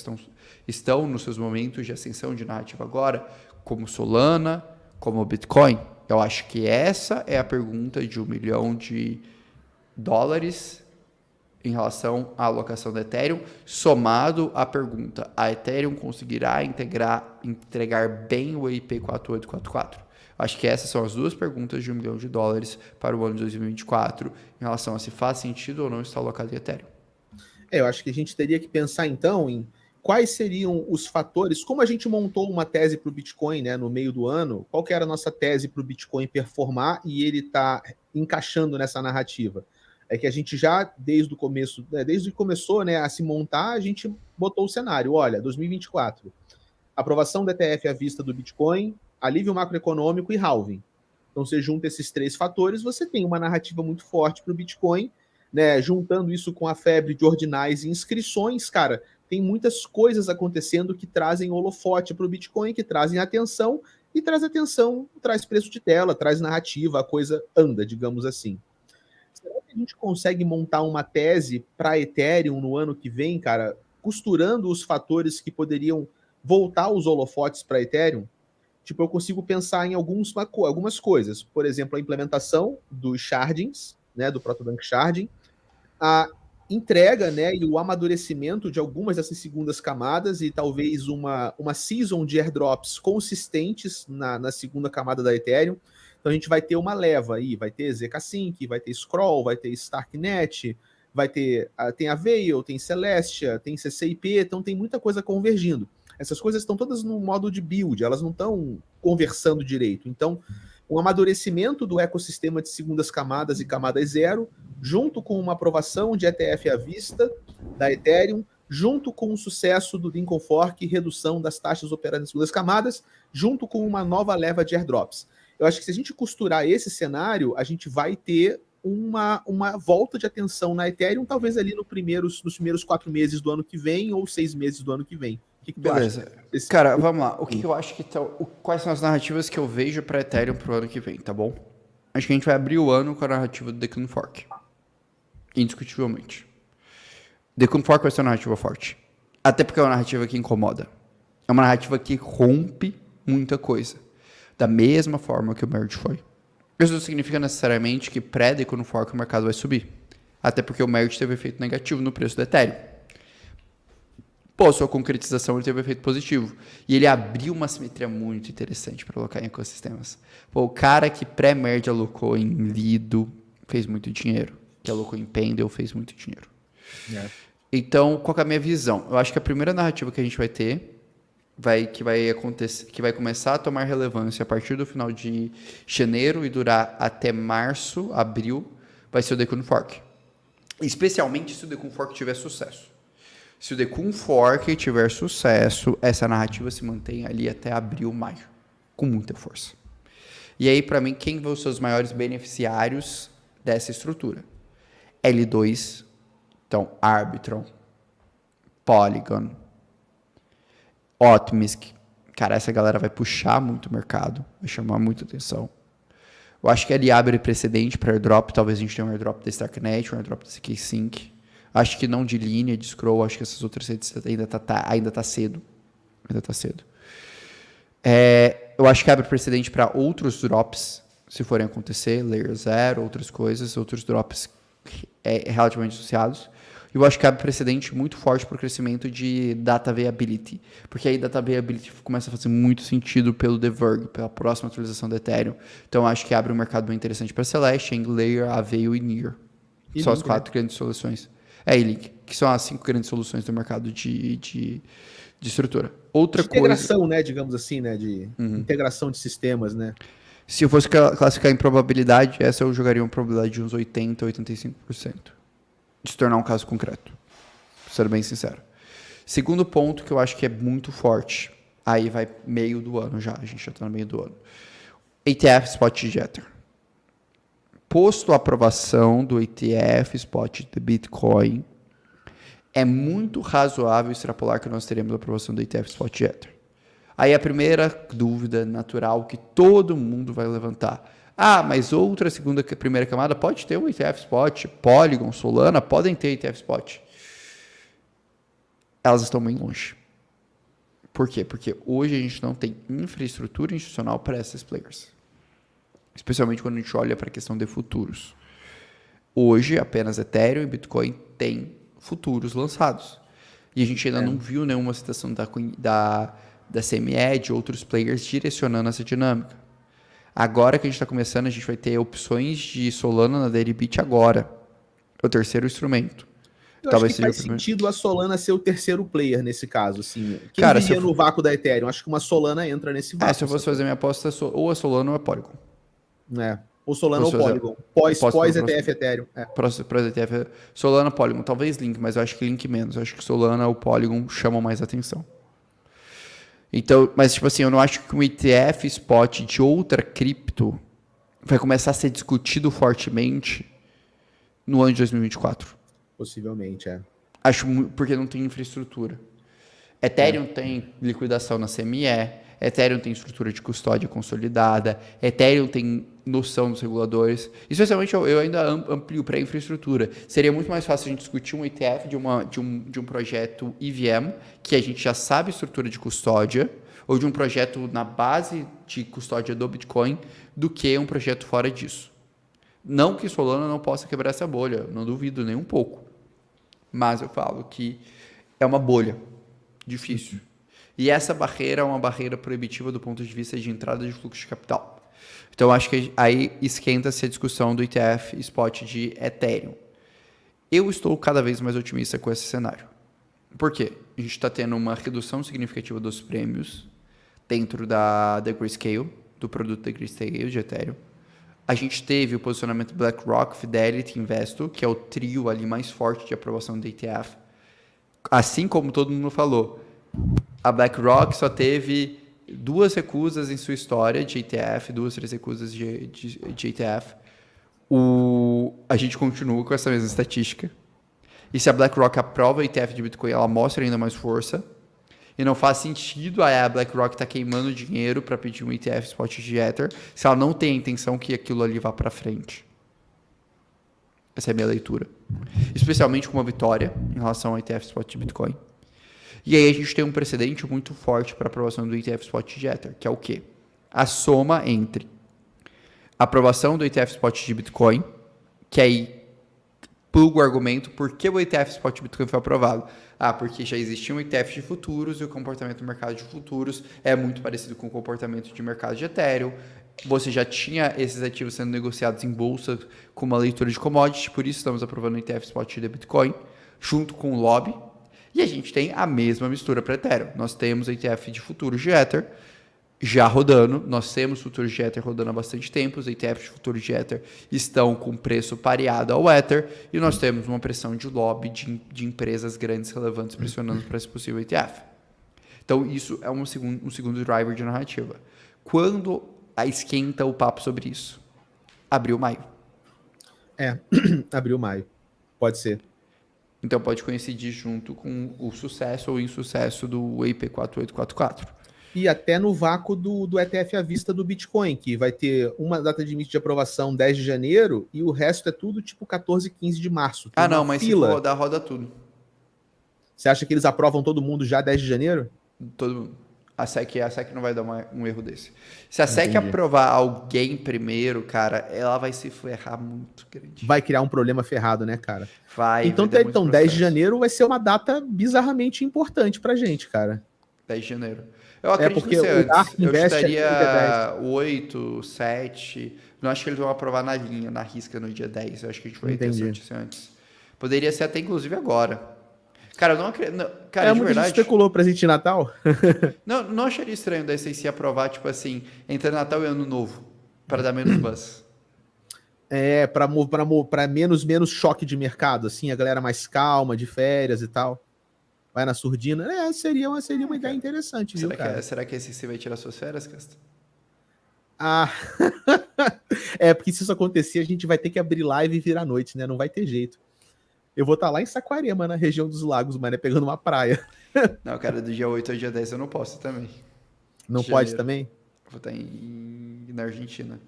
estão nos seus momentos de ascensão de narrativa agora, como Solana, como o Bitcoin? Eu acho que essa é a pergunta de $1 milhão em relação à alocação da Ethereum, somado à pergunta: a Ethereum conseguirá entregar bem o IP 4844? Acho que essas são as duas perguntas de $1 milhão para o ano de 2024, em relação a se faz sentido ou não estar alocado em Ethereum. Eu acho que a gente teria que pensar, então, em quais seriam os fatores, como a gente montou uma tese para o Bitcoin, né, no meio do ano, qual que era a nossa tese para o Bitcoin performar e ele está encaixando nessa narrativa? É que a gente já, desde o começo, desde que começou, né, a se montar, a gente botou o cenário: olha, 2024, aprovação do ETF à vista do Bitcoin, alívio macroeconômico e halving. Então você junta esses três fatores, você tem uma narrativa muito forte para o Bitcoin, né, juntando isso com a febre de ordinais e inscrições, cara, tem muitas coisas acontecendo que trazem holofote para o Bitcoin, que trazem atenção, e traz atenção, traz preço de tela, traz narrativa, a coisa anda, digamos assim. Será que a gente consegue montar uma tese para Ethereum no ano que vem, cara, costurando os fatores que poderiam voltar os holofotes para Ethereum? Tipo, eu consigo pensar em algumas coisas. Por exemplo, a implementação dos shardings, né, do Protobank Sharding, entrega, né, e o amadurecimento de algumas dessas segundas camadas e talvez uma season de airdrops consistentes na segunda camada da Ethereum. Então a gente vai ter uma leva aí, vai ter zk-Sync, vai ter Scroll, vai ter Starknet, vai ter tem a Veil, tem Celestia, tem CCIP, então tem muita coisa convergindo. Essas coisas estão todas no modo de build, elas não estão conversando direito. Então, um amadurecimento do ecossistema de segundas camadas e camadas zero, junto com uma aprovação de ETF à vista da Ethereum, junto com o sucesso do Lincoln Fork e redução das taxas operadas em segundas camadas, junto com uma nova leva de airdrops. Eu acho que se a gente costurar esse cenário, a gente vai ter uma volta de atenção na Ethereum, talvez ali nos primeiros 4 meses do ano que vem ou 6 meses do ano que vem. O que tu Beleza. acha? Cara, vamos lá. O que eu acho que quais são as narrativas que eu vejo para Ethereum pro ano que vem, tá bom? Acho que a gente vai abrir o ano com a narrativa do Lincoln Fork. Indiscutivelmente. Lincoln Fork vai ser uma narrativa forte. Até porque é uma narrativa que incomoda. É uma narrativa que rompe muita coisa. Da mesma forma que o Merge foi. Isso não significa necessariamente que pré-Lincoln Fork o mercado vai subir. Até porque o Merge teve efeito negativo no preço do Ethereum. Pô, sua concretização ele teve um efeito positivo. E ele abriu uma simetria muito interessante para alocar em ecossistemas. Pô, o cara que pré-merge alocou em Lido fez muito dinheiro. Que alocou em Pendle fez muito dinheiro. Yeah. Então, qual que é a minha visão? Eu acho que a primeira narrativa que a gente vai ter, que vai começar a tomar relevância a partir do final de janeiro e durar até março, abril, vai ser o Lincoln Fork. Especialmente se o Lincoln Fork tiver sucesso. Se o Lincoln Fork tiver sucesso, essa narrativa se mantém ali até abril, maio, com muita força. E aí, para mim, quem vão ser os maiores beneficiários dessa estrutura? L2, então Arbitrum, Polygon, Optimism. Cara, essa galera vai puxar muito o mercado, vai chamar muita atenção. Eu acho que ele abre precedente para airdrop, talvez a gente tenha um airdrop da Starknet, um airdrop da zk-Sync. Acho que não de linha, de scroll, acho que essas outras redes ainda tá cedo. Ainda tá cedo. Eu acho que abre precedente para outros drops, se forem acontecer, Layer 0, outras coisas, outros drops relativamente associados. Eu acho que abre precedente muito forte para o crescimento de Data Viability, porque aí Data Viability começa a fazer muito sentido pelo Deverg, pela próxima atualização do Ethereum. Então, acho que abre um mercado bem interessante para Celeste, Layer, Aveil e Near. São as 4 grandes soluções. E Link, que são as 5 grandes soluções do mercado de estrutura. Outra de integração, né, digamos assim, né, de integração de sistemas, né. Se eu fosse classificar em probabilidade, essa eu jogaria uma probabilidade de uns 80%, 85%. De se tornar um caso concreto. Sendo bem sincero. Segundo ponto que eu acho que é muito forte. Aí vai meio do ano já. A gente já está no meio do ano. ETF Spot de Ether. Posto a aprovação do ETF Spot de Bitcoin, é muito razoável extrapolar que nós teremos a aprovação do ETF Spot de Ether. Aí a primeira dúvida natural que todo mundo vai levantar. Mas outra primeira camada pode ter um ETF Spot, Polygon, Solana, podem ter ETF Spot. Elas estão bem longe. Por quê? Porque hoje a gente não tem infraestrutura institucional para esses players. Especialmente quando a gente olha para a questão de futuros. Hoje, apenas Ethereum e Bitcoin têm futuros lançados. E a gente ainda não viu nenhuma citação da CME, de outros players direcionando essa dinâmica. Agora que a gente está começando, a gente vai ter opções de Solana na Deribit agora. É o terceiro instrumento. Eu acho que faz sentido a Solana ser o terceiro player nesse caso, assim. Quem Cara, viria no vácuo da Ethereum? Acho que uma Solana entra nesse vácuo. Se eu fosse fazer minha aposta, ou a Solana ou a Polygon. Ou Solana ou Polygon. Pós ETF Ethereum. Pós ETF. Solana, Polygon. Talvez Link, mas eu acho que Link menos. Eu acho que Solana ou Polygon chamam mais atenção. Então, mas tipo assim, eu não acho que um ETF spot de outra cripto vai começar a ser discutido fortemente no ano de 2024. Possivelmente, Acho porque não tem infraestrutura. Ethereum tem liquidação na CME, Ethereum tem estrutura de custódia consolidada, Ethereum tem noção dos reguladores. Especialmente eu ainda amplio para a infraestrutura. Seria muito mais fácil a gente discutir um ETF de um projeto EVM, que a gente já sabe a estrutura de custódia, ou de um projeto na base de custódia do Bitcoin, do que um projeto fora disso. Não que Solana não possa quebrar essa bolha, não duvido nem um pouco. Mas eu falo que é uma bolha difícil. E essa barreira é uma barreira proibitiva do ponto de vista de entrada de fluxo de capital. Então, acho que aí esquenta-se a discussão do ETF spot de Ethereum. Eu estou cada vez mais otimista com esse cenário. Por quê? A gente está tendo uma redução significativa dos prêmios dentro da Grayscale, do produto da Grayscale de Ethereum. A gente teve o posicionamento BlackRock, Fidelity, Investo, que é o trio ali mais forte de aprovação do ETF. Assim como todo mundo falou, a BlackRock só teve 2 recusas em sua história de ETF, 2, 3 recusas de ETF. A gente continua com essa mesma estatística. E se a BlackRock aprova o ETF de Bitcoin, ela mostra ainda mais força. E não faz sentido a BlackRock estar queimando dinheiro para pedir um ETF spot de Ether se ela não tem a intenção que aquilo ali vá para frente. Essa é a minha leitura. Especialmente com uma vitória em relação ao ETF spot de Bitcoin. E aí a gente tem um precedente muito forte para a aprovação do ETF spot de Ether, que é o quê? A soma entre a aprovação do ETF spot de Bitcoin, que aí pluga o argumento por que o ETF spot de Bitcoin foi aprovado. Porque já existia um ETF de futuros e o comportamento do mercado de futuros é muito parecido com o comportamento de mercado de Ethereum. Você já tinha esses ativos sendo negociados em bolsa com uma leitura de commodity, por isso estamos aprovando o ETF spot de Bitcoin, junto com o lobby. E a gente tem a mesma mistura para Ethereum. Nós temos o ETF de futuros de Ether já rodando, nós temos futuros de Ether rodando há bastante tempo, os ETFs de futuros de Ether estão com preço pareado ao Ether, e nós temos uma pressão de lobby de empresas grandes relevantes pressionando para esse possível ETF. Então isso é um segundo driver de narrativa. Quando esquenta o papo sobre isso? Abril, maio. Abril, maio. Pode ser. Então pode coincidir junto com o sucesso ou insucesso do IP 4844. E até no vácuo do ETF à vista do Bitcoin, que vai ter uma data de início de aprovação 10 de janeiro e o resto é tudo tipo 14, 15 de março. Tem mas fila. Se for rodar, roda tudo. Você acha que eles aprovam todo mundo já 10 de janeiro? Todo mundo. A SEC não vai dar um erro desse. Se a SEC aprovar alguém primeiro, cara, ela vai se ferrar muito grande. Vai criar um problema ferrado, né, cara? Então 10 de janeiro vai ser uma data bizarramente importante pra gente, cara. 10 de janeiro. Eu acredito que antes. Eu estaria 8, 7. Não acho que eles vão aprovar na linha, na risca no dia 10. Eu acho que a gente vai ter essa notícia antes. Poderia ser até inclusive agora. Cara, eu não acredito. Cara, de verdade. Gente especulou presente de Natal? não acharia estranho da SEC aprovar, tipo assim, entre Natal e Ano Novo, para dar menos buzz. Para menos choque de mercado, assim, a galera mais calma, de férias e tal. Vai na surdina. Seria uma ideia interessante, viu, cara? Será que a SEC vai tirar suas férias, Casta? Porque se isso acontecer, a gente vai ter que abrir live e virar noite, né? Não vai ter jeito. Eu vou estar lá em Saquarema, na região dos lagos, mas né, pegando uma praia. Não, cara, do dia 8 ao dia 10 eu não posso também. Não pode também? Vou estar na Argentina.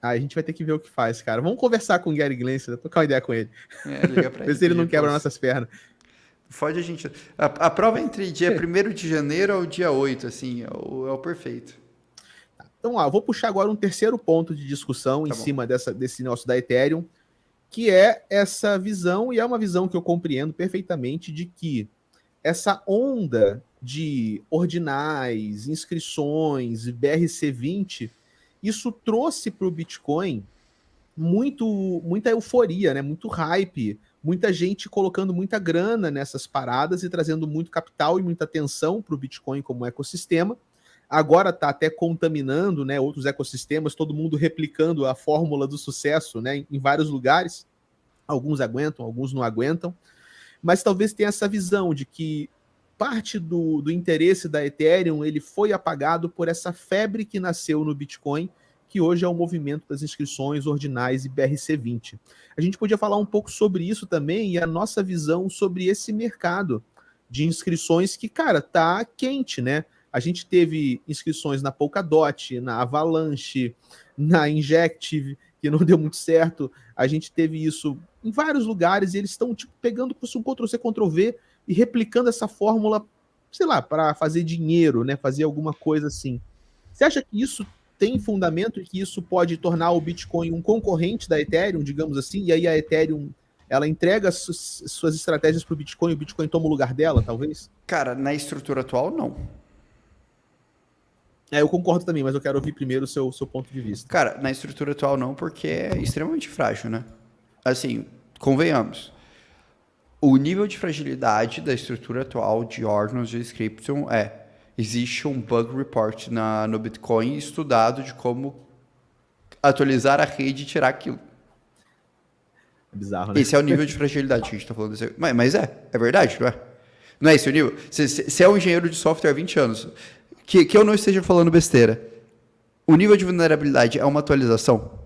A gente vai ter que ver o que faz, cara. Vamos conversar com o Gary Glenn, trocar uma ideia com ele. Liga pra ele. Ver se ele não quebra nossas pernas. Fode a gente. A prova entre dia 1º de janeiro ao dia 8, assim, é o perfeito. Então, eu vou puxar agora um terceiro ponto de discussão em cima desse negócio da Ethereum, que é essa visão, e é uma visão que eu compreendo perfeitamente, de que essa onda de ordinais, inscrições, BRC20, isso trouxe para o Bitcoin muita euforia, né? Muito hype, muita gente colocando muita grana nessas paradas e trazendo muito capital e muita atenção para o Bitcoin como ecossistema. Agora está até contaminando, né, outros ecossistemas, todo mundo replicando a fórmula do sucesso, né, em vários lugares. Alguns aguentam, alguns não aguentam. Mas talvez tenha essa visão de que parte do interesse da Ethereum ele foi apagado por essa febre que nasceu no Bitcoin, que hoje é o movimento das inscrições ordinais e BRC20. A gente podia falar um pouco sobre isso também e a nossa visão sobre esse mercado de inscrições que, cara, tá quente, né? A gente teve inscrições na Polkadot, na Avalanche, na Injective, que não deu muito certo. A gente teve isso em vários lugares e eles estão tipo, pegando um Ctrl-C, Ctrl-V e replicando essa fórmula, sei lá, para fazer dinheiro, né? Fazer alguma coisa assim. Você acha que isso tem fundamento e que isso pode tornar o Bitcoin um concorrente da Ethereum, digamos assim, e aí a Ethereum ela entrega suas estratégias para o Bitcoin e o Bitcoin toma o lugar dela, talvez? Cara, na estrutura atual, não. Eu concordo também, mas eu quero ouvir primeiro o seu ponto de vista. Cara, na estrutura atual, não, porque é extremamente frágil, né? Assim, convenhamos. O nível de fragilidade da estrutura atual de Ordinals de Inscription existe um bug report no Bitcoin estudado de como atualizar a rede e tirar aquilo. É bizarro, né? Esse é o nível de fragilidade que a gente está falando. Mas é verdade, não é? Não é esse o nível? Você é um engenheiro de software há 20 anos, que eu não esteja falando besteira. O nível de vulnerabilidade é uma atualização?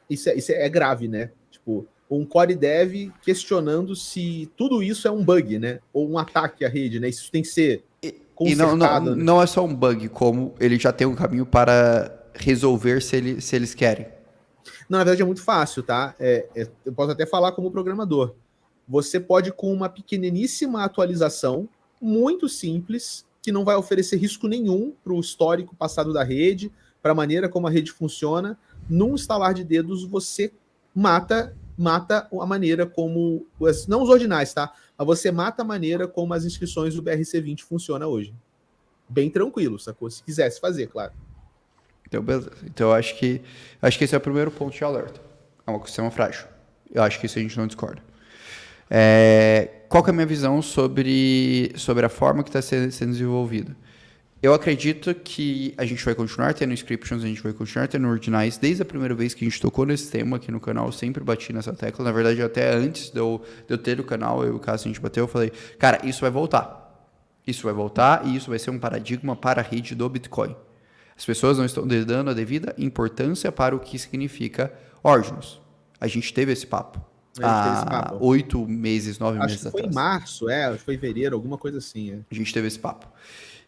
Isso é grave, né? Tipo, um core dev questionando se tudo isso é um bug, né? Ou um ataque à rede, né? Isso tem que ser consertado. E não é só um bug, como ele já tem um caminho para resolver se eles querem. Não, na verdade é muito fácil, tá? Eu posso até falar como programador. Você pode, com uma pequeniníssima atualização, muito simples, que não vai oferecer risco nenhum para o histórico passado da rede, para a maneira como a rede funciona, num estalar de dedos você mata a maneira como... Não os ordinais, tá? Mas você mata a maneira como as inscrições do BRC20 funciona hoje. Bem tranquilo, sacou? Se quisesse fazer, claro. Então, beleza. Então, eu acho que esse é o primeiro ponto de alerta. É um ecossistema frágil. Eu acho que isso a gente não discorda. Qual que é a minha visão sobre a forma que está sendo desenvolvida? Eu acredito que a gente vai continuar tendo inscriptions, a gente vai continuar tendo ordinais. Desde a primeira vez que a gente tocou nesse tema aqui no canal, eu sempre bati nessa tecla. Na verdade, até antes de eu ter o canal, eu e o Cássio, a gente bateu, eu falei, cara, isso vai voltar. Isso vai voltar e isso vai ser um paradigma para a rede do Bitcoin. As pessoas não estão dando a devida importância para o que significa Ordinals. A gente teve esse papo. Há 8 meses, 9 meses atrás. Acho que foi em março, acho que foi em fevereiro, alguma coisa assim. A gente teve esse papo.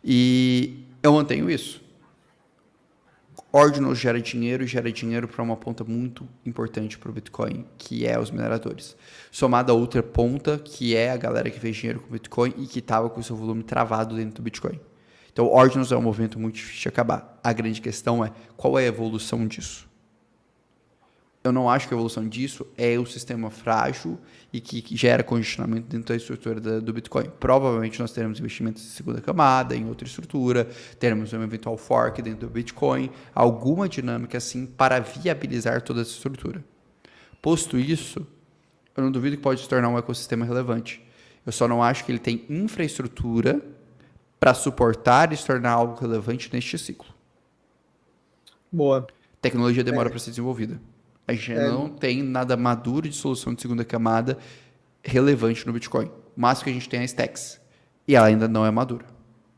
E eu mantenho isso. Ordinals gera dinheiro para uma ponta muito importante para o Bitcoin, que é os mineradores. Somado a outra ponta, que é a galera que fez dinheiro com o Bitcoin e que estava com o seu volume travado dentro do Bitcoin. Então, Ordinals é um movimento muito difícil de acabar. A grande questão é, qual é a evolução disso? Eu não acho que a evolução disso é o sistema frágil e que gera congestionamento dentro da estrutura do Bitcoin. Provavelmente nós teremos investimentos de segunda camada, em outra estrutura, teremos um eventual fork dentro do Bitcoin, alguma dinâmica assim para viabilizar toda essa estrutura. Posto isso, eu não duvido que pode se tornar um ecossistema relevante. Eu só não acho que ele tem infraestrutura para suportar e se tornar algo relevante neste ciclo. Boa. Tecnologia demora para ser desenvolvida. A gente não tem nada maduro de solução de segunda camada relevante no Bitcoin. Mas que a gente tem a Stacks. E ela ainda não é madura.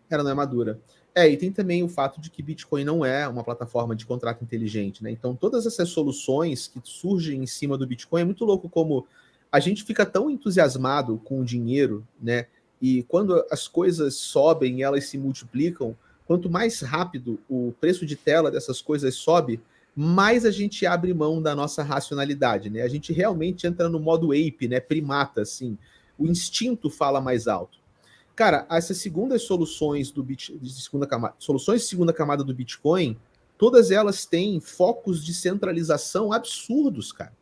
Ela não é madura. E tem também o fato de que Bitcoin não é uma plataforma de contrato inteligente, né? Então, todas essas soluções que surgem em cima do Bitcoin é muito louco como a gente fica tão entusiasmado com o dinheiro, né? E quando as coisas sobem e elas se multiplicam, quanto mais rápido o preço de tela dessas coisas sobe, mais a gente abre mão da nossa racionalidade, né? A gente realmente entra no modo ape, né? Primata, assim. O instinto fala mais alto. Cara, essas segundas soluções soluções de segunda camada do Bitcoin, todas elas têm focos de centralização absurdos, cara.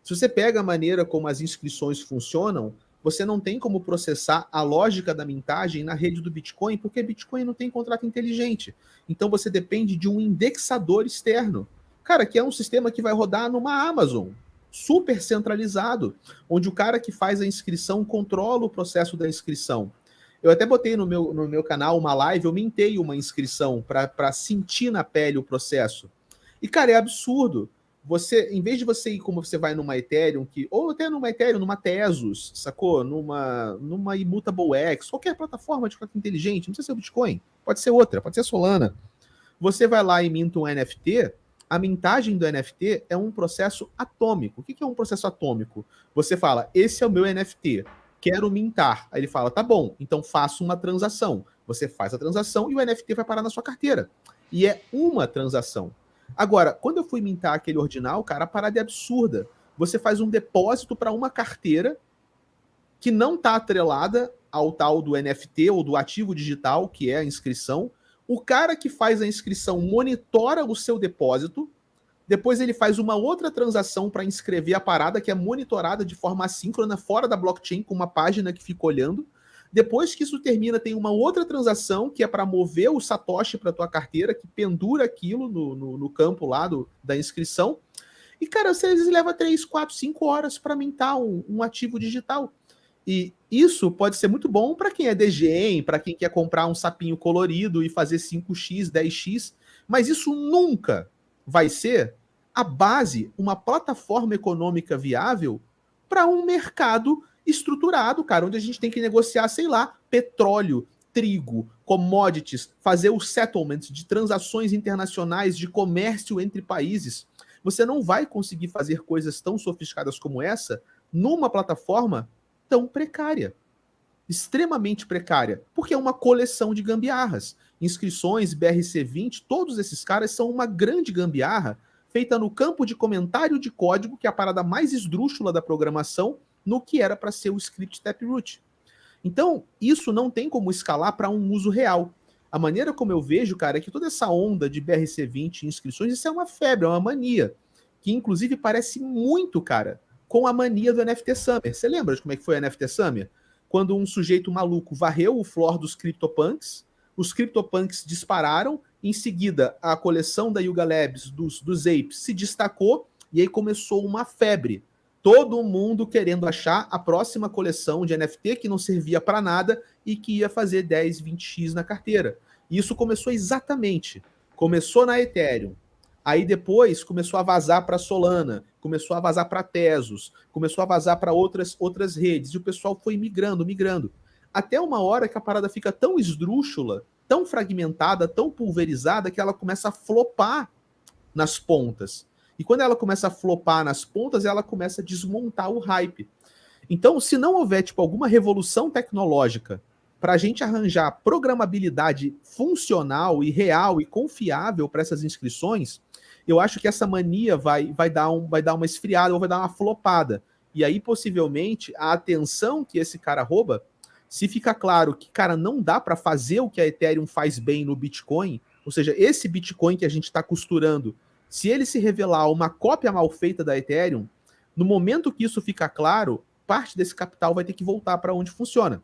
Se você pega a maneira como as inscrições funcionam, você não tem como processar a lógica da mintagem na rede do Bitcoin, porque Bitcoin não tem contrato inteligente. Então você depende de um indexador externo. Cara, que é um sistema que vai rodar numa Amazon, super centralizado, onde o cara que faz a inscrição controla o processo da inscrição. Eu até botei no meu canal uma live, eu mintei uma inscrição para sentir na pele o processo. E, cara, é absurdo. Você, em vez de você ir como você vai numa Ethereum, ou até numa Ethereum, numa Tezos, sacou? Numa Immutable X, qualquer plataforma de contrato inteligente, não precisa ser o Bitcoin, pode ser outra, pode ser a Solana. Você vai lá e minta um NFT, a mintagem do NFT é um processo atômico. O que é um processo atômico? Você fala, esse é o meu NFT, quero mintar. Aí ele fala, tá bom, então faço uma transação. Você faz a transação e o NFT vai parar na sua carteira. E é uma transação. Agora, quando eu fui mintar aquele ordinal, cara, a parada é absurda. Você faz um depósito para uma carteira que não está atrelada ao tal do NFT ou do ativo digital, que é a inscrição. O cara que faz a inscrição monitora o seu depósito, Depois ele faz uma outra transação para inscrever a parada que é monitorada de forma assíncrona fora da blockchain com uma página que fica olhando. Depois que isso termina, tem uma outra transação que é para mover o Satoshi para tua carteira, que pendura aquilo no campo lá da inscrição. E, cara, às vezes leva 3, 4, 5 horas para mintar um ativo digital. E isso pode ser muito bom para quem é degen, para quem quer comprar um sapinho colorido e fazer 5x, 10x, mas isso nunca vai ser a base, uma plataforma econômica viável para um mercado estruturado, cara, onde a gente tem que negociar, sei lá, petróleo, trigo, commodities, fazer o settlement de transações internacionais, de comércio entre países. Você não vai conseguir fazer coisas tão sofisticadas como essa numa plataforma tão precária, extremamente precária, porque é uma coleção de gambiarras. Inscrições, BRC20, todos esses caras são uma grande gambiarra feita no campo de comentário de código, que é a parada mais esdrúxula da programação, no que era para ser o script Taproot. Então, isso não tem como escalar para um uso real. A maneira como eu vejo, cara, é que toda essa onda de BRC20 e inscrições, isso é uma febre, é uma mania, que inclusive parece muito, cara, com a mania do NFT Summer. Você lembra de como é que foi a NFT Summer? Quando um sujeito maluco varreu o floor dos CryptoPunks, os CryptoPunks dispararam, em seguida a coleção da Yuga Labs dos Apes se destacou, e aí começou uma febre. Todo mundo querendo achar a próxima coleção de NFT que não servia para nada e que ia fazer 10, 20x na carteira. E isso começou exatamente. Começou na Ethereum. Aí depois começou a vazar para Solana, começou a vazar para Tezos, começou a vazar para outras redes, e o pessoal foi migrando. Até uma hora que a parada fica tão esdrúxula, tão fragmentada, tão pulverizada, que ela começa a flopar nas pontas. E quando ela começa a flopar nas pontas, ela começa a desmontar o hype. Então, se não houver tipo, alguma revolução tecnológica para a gente arranjar programabilidade funcional e real e confiável para essas inscrições, eu acho que essa mania vai dar uma esfriada ou vai dar uma flopada. E aí, possivelmente, a atenção que esse cara rouba, se ficar claro que, cara, não dá para fazer o que a Ethereum faz bem no Bitcoin, ou seja, esse Bitcoin que a gente está costurando, se ele se revelar uma cópia mal feita da Ethereum, no momento que isso ficar claro, parte desse capital vai ter que voltar para onde funciona.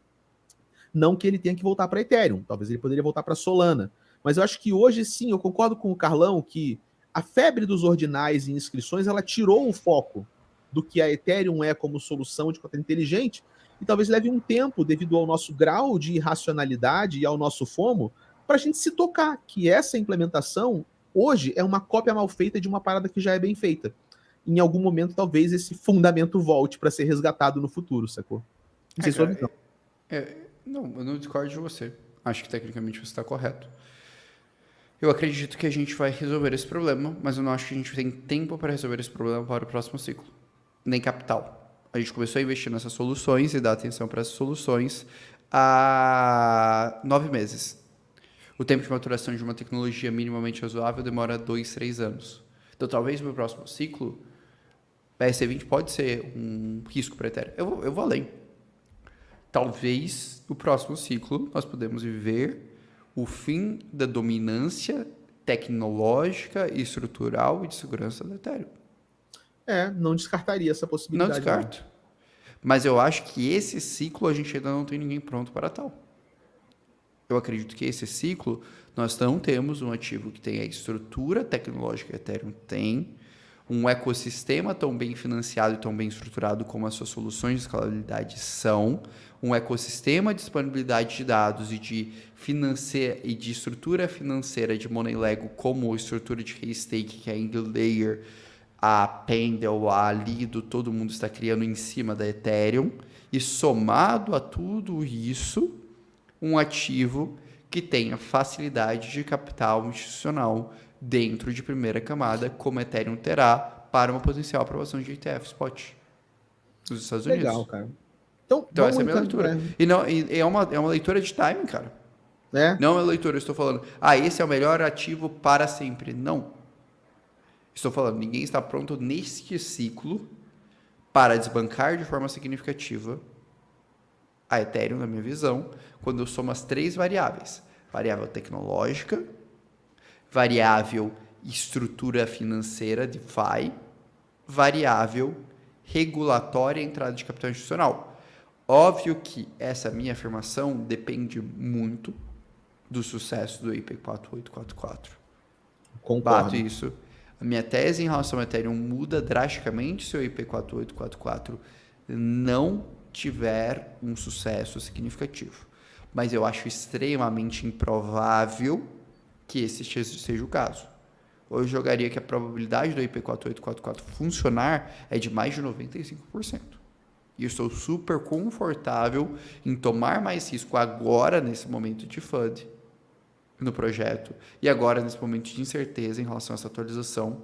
Não que ele tenha que voltar para Ethereum, talvez ele poderia voltar para Solana. Mas eu acho que hoje sim, eu concordo com o Carlão que a febre dos ordinais e inscrições, ela tirou o foco do que a Ethereum é como solução de conta inteligente, e talvez leve um tempo, devido ao nosso grau de irracionalidade e ao nosso FOMO, para a gente se tocar que essa implementação, hoje, é uma cópia mal feita de uma parada que já é bem feita. Em algum momento, talvez, esse fundamento volte para ser resgatado no futuro, sacou? Não sei sua visão. Não, eu não discordo de você. Acho que tecnicamente você está correto. Eu acredito que a gente vai resolver esse problema, mas eu não acho que a gente tem tempo para resolver esse problema para o próximo ciclo. Nem capital. A gente começou a investir nessas soluções e dar atenção para essas soluções há 9 meses. O tempo de maturação de uma tecnologia minimamente razoável demora 2, 3 anos. Então, talvez no meu próximo ciclo, BRC20 pode ser um risco para a Ethereum. Eu vou além. Talvez no próximo ciclo nós podemos viver o fim da dominância tecnológica e estrutural e de segurança da Ethereum. Não descartaria essa possibilidade. Não descarto. Mas eu acho que esse ciclo a gente ainda não tem ninguém pronto para tal. Eu acredito que esse ciclo nós não temos um ativo que tenha a estrutura tecnológica que a Ethereum tem, um ecossistema tão bem financiado e tão bem estruturado como as suas soluções de escalabilidade são, um ecossistema de disponibilidade de dados e de estrutura financeira de Moneylego como a estrutura de Keystake, que é a Layer, a Pendle, a Lido, todo mundo está criando em cima da Ethereum, e somado a tudo isso, um ativo que tenha facilidade de capital institucional dentro de primeira camada, como a Ethereum terá para uma potencial aprovação de ETF Spot nos Estados Unidos. Legal, cara. Então essa é a minha leitura. E é uma leitura de timing, cara. Não é uma leitura, eu estou falando, esse é o melhor ativo para sempre. Não. Estou falando, ninguém está pronto neste ciclo para desbancar de forma significativa a Ethereum, na minha visão, quando eu somo as 3 variáveis. Variável tecnológica, variável estrutura financeira, DeFi, variável, regulatória e entrada de capital institucional. Óbvio que essa minha afirmação depende muito do sucesso do IP 4844. Concordo. Bato isso. A minha tese em relação ao Ethereum muda drasticamente se o IP 4844 não tiver um sucesso significativo. Mas eu acho extremamente improvável que esse seja o caso. Eu jogaria que a probabilidade do IP 4844 funcionar é de mais de 95%. E eu estou super confortável em tomar mais risco agora, nesse momento de FUD, no projeto, e agora, nesse momento de incerteza em relação a essa atualização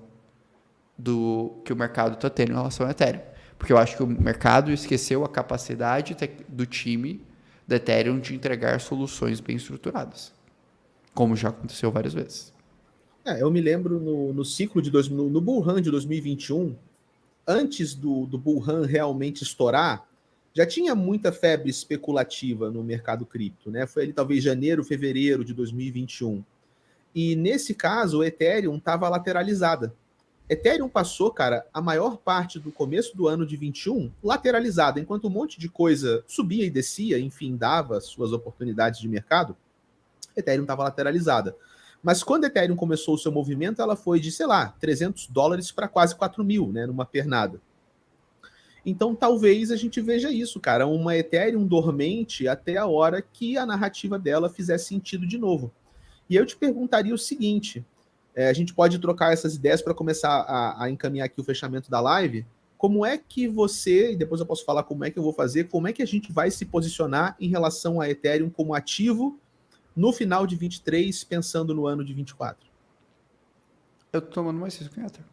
do que o mercado está tendo em relação ao Ethereum. Porque eu acho que o mercado esqueceu a capacidade do time da Ethereum de entregar soluções bem estruturadas, como já aconteceu várias vezes. Eu me lembro no ciclo no Bull Run de 2021, antes do Bull Run realmente estourar, já tinha muita febre especulativa no mercado cripto, né? Foi ali talvez janeiro, fevereiro de 2021. E nesse caso, o Ethereum estava lateralizada. Ethereum passou, cara, a maior parte do começo do ano de 21 lateralizada, enquanto um monte de coisa subia e descia, enfim, dava suas oportunidades de mercado, Ethereum estava lateralizada. Mas quando Ethereum começou o seu movimento, ela foi de, sei lá, $300 para quase 4.000, né, numa pernada. Então, talvez a gente veja isso, cara, uma Ethereum dormente até a hora que a narrativa dela fizer sentido de novo. E eu te perguntaria o seguinte, a gente pode trocar essas ideias para começar a encaminhar aqui o fechamento da live. Como é que você, e depois eu posso falar como é que eu vou fazer, como é que a gente vai se posicionar em relação a Ethereum como ativo no final de 23, pensando no ano de 24? Eu tô tomando mais risco em Ether.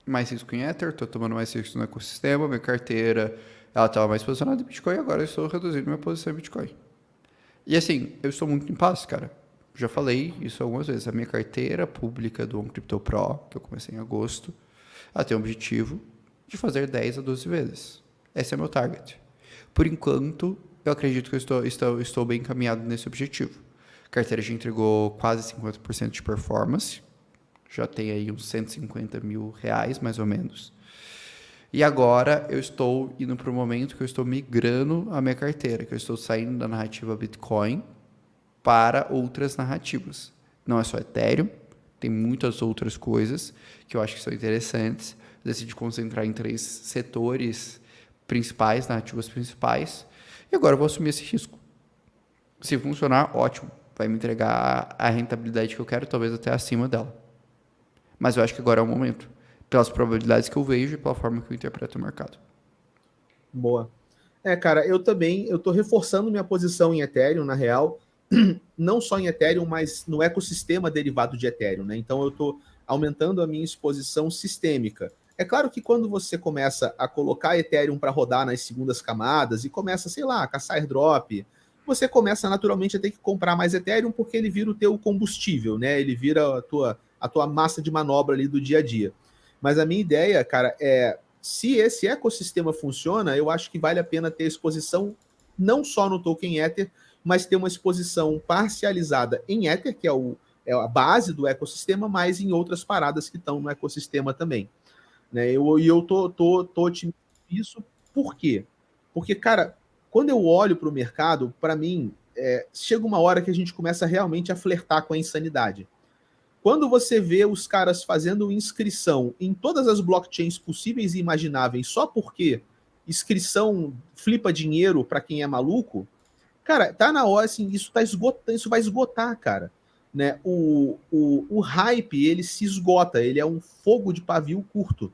Mais risco em Ether, tô tomando mais risco no ecossistema, minha carteira, ela estava mais posicionada em Bitcoin, agora eu estou reduzindo minha posição em Bitcoin. E assim, eu estou muito em paz, cara. Já falei isso algumas vezes. A minha carteira pública do OnCrypto Pro, que eu comecei em agosto, ela tem o objetivo de fazer 10 a 12 vezes. Esse é meu target. Por enquanto, eu acredito que eu estou bem encaminhado nesse objetivo. A carteira já entregou quase 50% de performance. Já tem aí uns R$150 mil, mais ou menos. E agora eu estou indo para o momento que eu estou migrando a minha carteira, que eu estou saindo da narrativa Bitcoin para outras narrativas. Não é só Ethereum, tem muitas outras coisas que eu acho que são interessantes. Decidi concentrar em 3 setores principais, narrativas principais, e agora eu vou assumir esse risco. Se funcionar, ótimo, vai me entregar a rentabilidade que eu quero, talvez até acima dela. Mas eu acho que agora é o momento, pelas probabilidades que eu vejo e pela forma que eu interpreto o mercado. Boa. Cara, eu tô reforçando minha posição em Ethereum, na real, não só em Ethereum, mas no ecossistema derivado de Ethereum, né? Então eu tô aumentando a minha exposição sistêmica. É claro que quando você começa a colocar Ethereum para rodar nas segundas camadas e começa, sei lá, a caçar airdrop, você começa naturalmente a ter que comprar mais Ethereum porque ele vira o teu combustível, né? Ele vira a tua massa de manobra ali do dia a dia. Mas a minha ideia, cara, se esse ecossistema funciona, eu acho que vale a pena ter exposição não só no token Ether, mas ter uma exposição parcializada em Ether, que é a base do ecossistema, mas em outras paradas que estão no ecossistema também. Né? Eu tô otimista nisso. Por quê? Porque, cara, quando eu olho para o mercado, para mim, chega uma hora que a gente começa realmente a flertar com a insanidade. Quando você vê os caras fazendo inscrição em todas as blockchains possíveis e imagináveis só porque inscrição flipa dinheiro para quem é maluco, cara, tá na hora, assim, isso vai esgotar, cara. Né? O hype, ele se esgota, ele é um fogo de pavio curto.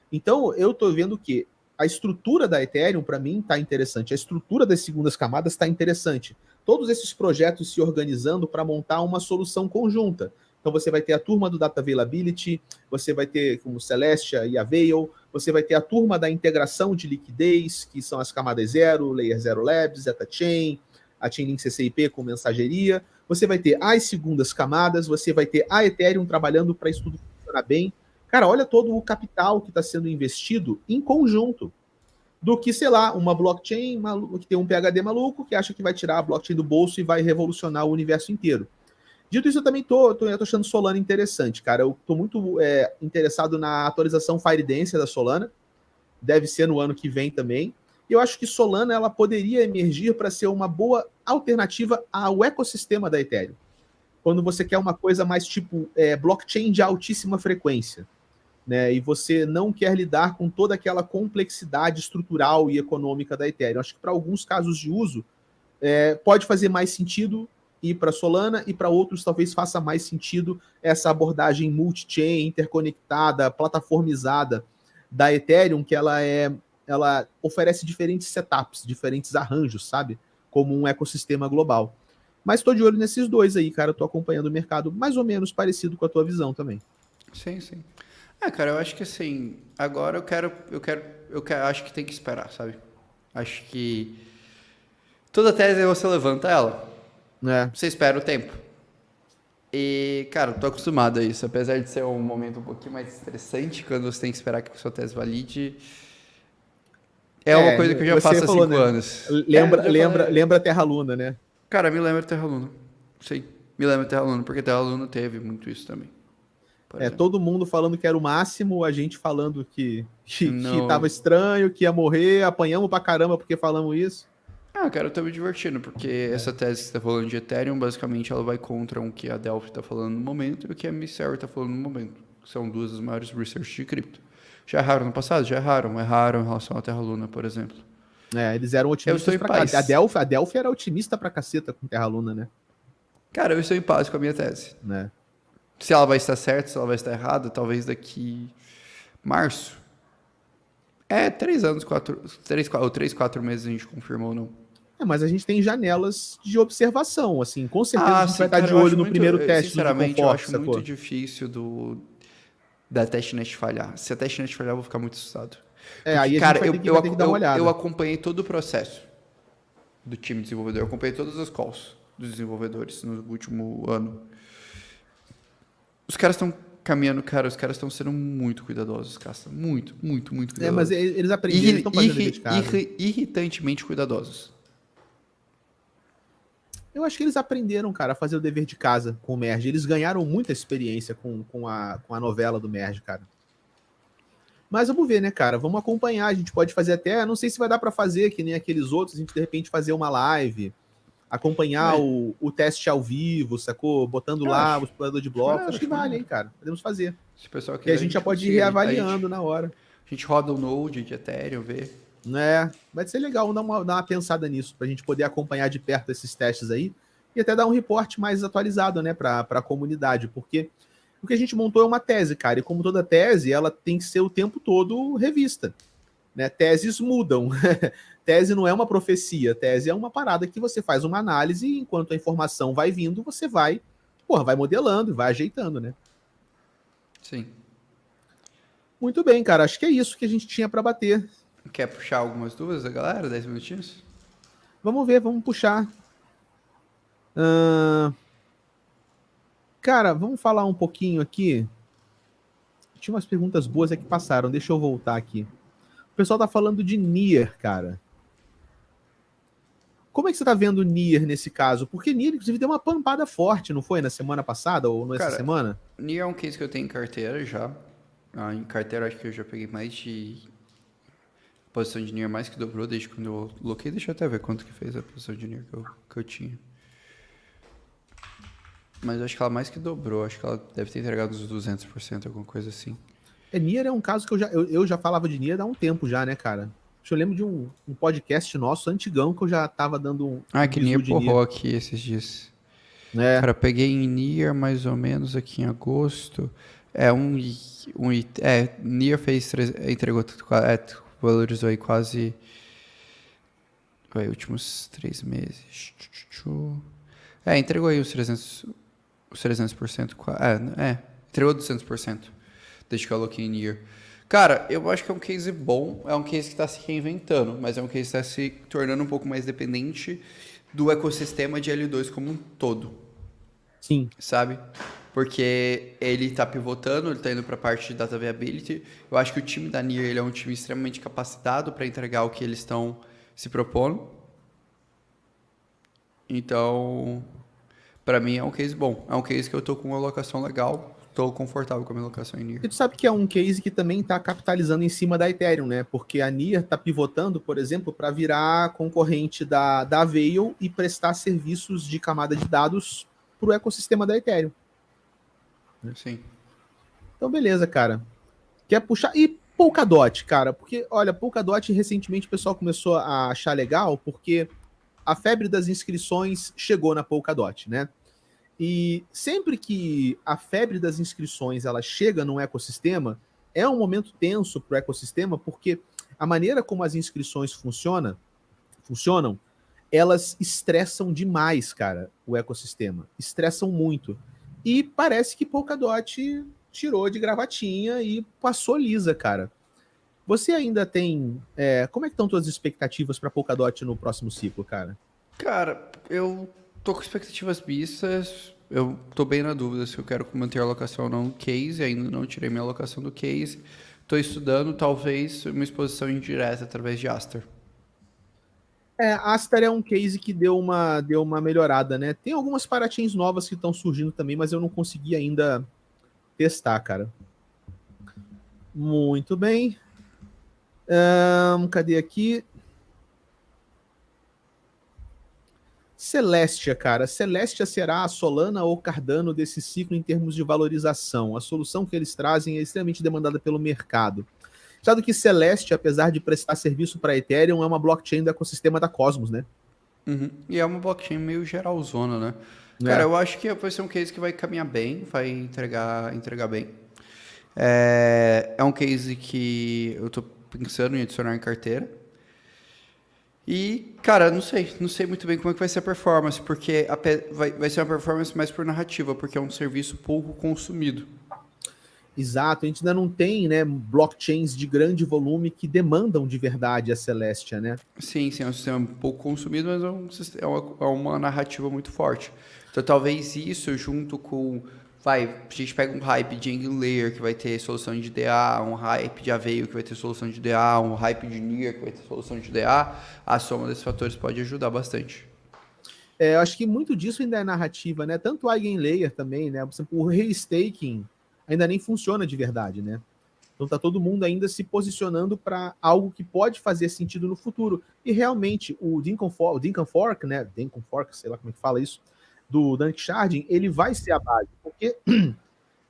Então, eu tô vendo que a estrutura da Ethereum, para mim, tá interessante. A estrutura das segundas camadas está interessante. Todos esses projetos se organizando para montar uma solução conjunta. Então, você vai ter a turma do Data Availability, você vai ter como Celestia e Avail, você vai ter a turma da integração de liquidez, que são as camadas 0, Layer 0 Labs, ZetaChain, a Chainlink CCIP com mensageria, você vai ter as segundas camadas, você vai ter a Ethereum trabalhando para isso tudo funcionar bem. Cara, olha todo o capital que está sendo investido em conjunto do que, sei lá, uma blockchain que tem um PhD maluco que acha que vai tirar a blockchain do bolso e vai revolucionar o universo inteiro. Dito isso, eu também tô achando Solana interessante, cara. Eu tô muito interessado na atualização FireDance da Solana. Deve ser no ano que vem também. E eu acho que Solana ela poderia emergir para ser uma boa alternativa ao ecossistema da Ethereum. Quando você quer uma coisa mais tipo blockchain de altíssima frequência, né? E você não quer lidar com toda aquela complexidade estrutural e econômica da Ethereum. Acho que para alguns casos de uso pode fazer mais sentido ir para Solana e para outros talvez faça mais sentido essa abordagem multi-chain, interconectada, plataformizada da Ethereum, que ela oferece diferentes setups, diferentes arranjos, sabe? Como um ecossistema global. Mas estou de olho nesses dois aí, cara. Estou acompanhando o mercado mais ou menos parecido com a tua visão também. Sim, sim. Cara, eu acho que assim, agora acho que tem que esperar, sabe? Acho que toda tese você levanta ela, você espera o tempo. E, cara, eu tô acostumado a isso, apesar de ser um momento um pouquinho mais estressante quando você tem que esperar que a sua tese valide. É uma coisa que eu já faço há 5 anos. Lembra Terra Luna, né? Cara, me lembra Terra Luna. Sim, me lembra Terra Luna, porque Terra Luna teve muito isso também. Todo mundo falando que era o máximo, a gente falando que Não. tava estranho, que ia morrer, apanhamos pra caramba porque falamos isso. Cara, eu tô me divertindo, porque essa tese que você tá falando de Ethereum, basicamente ela vai contra o que a Delphi tá falando no momento e o que a Miceri tá falando no momento. São duas das maiores research de cripto. Já erraram no passado? Já erraram. Erraram em relação à Terra Luna, por exemplo. Eles eram otimistas pra caceta. A Delphi era otimista pra caceta com Terra Luna, né? Cara, eu estou em paz com a minha tese. Se ela vai estar certa, se ela vai estar errada, talvez daqui março. 3 anos, 4 meses a gente confirmou ou não. Mas a gente tem janelas de observação, assim, com certeza a gente vai estar de olho no primeiro teste. Sinceramente, eu acho muito difícil da testnet falhar. Se a testnet falhar, eu vou ficar muito assustado. Aí a gente vai ter que dar uma olhada. Eu acompanhei todo o processo do time desenvolvedor, eu acompanhei todas as calls dos desenvolvedores no último ano. Os caras estão caminhando, cara, os caras estão sendo muito cuidadosos, cara. Muito, muito, muito cuidadosos. Mas eles aprenderam, eles estão fazendo dever de casa. Irritantemente cuidadosos. Eu acho que eles aprenderam, cara, a fazer o dever de casa com o Merge. Eles ganharam muita experiência com a novela do Merge, cara. Mas vamos ver, né, cara? Vamos acompanhar. A gente pode fazer até... Não sei se vai dar para fazer, que nem aqueles outros. A gente, de repente, fazer uma live, acompanhar o teste ao vivo, sacou? Botando lá o explorador de blocos. Acho que vale, hein, cara? Podemos fazer. Se o pessoal quiser, e a gente já pode ir reavaliando na hora. A gente roda o Node de Ethereum, vê. Vai ser legal dar uma pensada nisso, pra gente poder acompanhar de perto esses testes aí e até dar um reporte mais atualizado, né, pra comunidade, porque o que a gente montou é uma tese, cara, e como toda tese, ela tem que ser o tempo todo revista, né? Teses mudam. Tese não é uma profecia, tese é uma parada que você faz uma análise e enquanto a informação vai vindo, você vai modelando, vai ajeitando, né? Sim. Muito bem, cara, acho que é isso que a gente tinha para bater. Quer puxar algumas dúvidas da galera? 10 minutinhos? Vamos ver, vamos puxar. Cara, vamos falar um pouquinho aqui. Tinha umas perguntas boas que passaram, deixa eu voltar aqui. O pessoal tá falando de Nier, cara. Como é que você tá vendo Nier nesse caso? Porque Nier, inclusive, deu uma pampada forte, não foi? Na semana passada ou nessa semana? Nier é um case que eu tenho em carteira já. Em carteira acho que eu já peguei mais de... A posição de Nier mais que dobrou desde quando eu coloquei. Deixa eu até ver quanto que fez a posição de Nier que eu tinha. Mas eu acho que ela mais que dobrou. Acho que ela deve ter entregado uns 200%, alguma coisa assim. Nier é um caso que eu já falava de Nier há um tempo já, né, cara? Eu lembro de um podcast nosso, antigão, que eu já tava dando um que Nier porrou aqui esses dias. Cara, eu peguei em Nier mais ou menos aqui em agosto. Nier entregou valorizou aí quase últimos 3 meses. Entregou aí os 300%. Entregou 200% desde que eu aloquei em Nier. Cara, eu acho que é um case bom, é um case que está se reinventando, mas é um case que está se tornando um pouco mais dependente do ecossistema de L2 como um todo. Sim. Sabe? Porque ele está pivotando, ele está indo para a parte de data viability. Eu acho que o time da Nier ele é um time extremamente capacitado para entregar o que eles estão se propondo. Então, Pra mim é um case bom. É um case que eu tô com uma alocação legal, tô confortável com a minha alocação em E NIR. tu sabe que é um case que também está capitalizando em cima da Ethereum, né? Porque a NIR está pivotando, por exemplo, para virar concorrente da Avail e prestar serviços de camada de dados para o ecossistema da Ethereum. Sim. Então, beleza, cara. Quer puxar? E Polkadot, cara, porque, olha, Polkadot recentemente o pessoal começou a achar legal, porque a febre das inscrições chegou na Polkadot, né? E sempre que a febre das inscrições ela chega num ecossistema, é um momento tenso para o ecossistema, porque a maneira como as inscrições funcionam, elas estressam demais, cara, o ecossistema. Estressam muito. E parece que Polkadot tirou de gravatinha e passou lisa, cara. Você ainda tem. Como é que estão suas expectativas para Polkadot no próximo ciclo, cara? Cara, eu tô com expectativas mistas. Eu tô bem na dúvida se eu quero manter a alocação ou não no case. Ainda não tirei minha alocação do case. Tô estudando, talvez, uma exposição indireta através de Aster. Aster é um case que deu uma melhorada, né? Tem algumas parachains novas que estão surgindo também, mas eu não consegui ainda testar, cara. Muito bem. Cadê aqui? Celestia, cara. Celestia será a Solana ou Cardano desse ciclo em termos de valorização. A solução que eles trazem é extremamente demandada pelo mercado. Sabe que Celestia, apesar de prestar serviço para Ethereum, é uma blockchain do ecossistema da Cosmos, né? Uhum. E é uma blockchain meio geralzona, né? Cara, É. eu acho que vai ser um case que vai caminhar bem, vai entregar bem. É um case que eu tô pensando em adicionar em carteira. E, cara, não sei muito bem como é que vai ser a performance, porque vai ser uma performance mais por narrativa, porque é um serviço pouco consumido. Exato, a gente ainda não tem, né, blockchains de grande volume que demandam de verdade a Celestia, né? Sim, é um sistema pouco consumido, mas é uma narrativa muito forte. Então, talvez isso, junto com... a gente pega um hype de Angular Layer, que vai ter solução de DA, um hype de Avail, que vai ter solução de DA, um hype de NIR, que vai ter solução de DA. A soma desses fatores pode ajudar bastante. Eu acho que muito disso ainda é narrativa, né? Tanto o Eigenlayer também, né? Por exemplo, o restaking ainda nem funciona de verdade, né? Então tá todo mundo ainda se posicionando para algo que pode fazer sentido no futuro. E realmente o Dinkum Fork, né? Dinkum Fork, sei lá como é que fala isso, do Dunk Sharding, ele vai ser a base. Porque,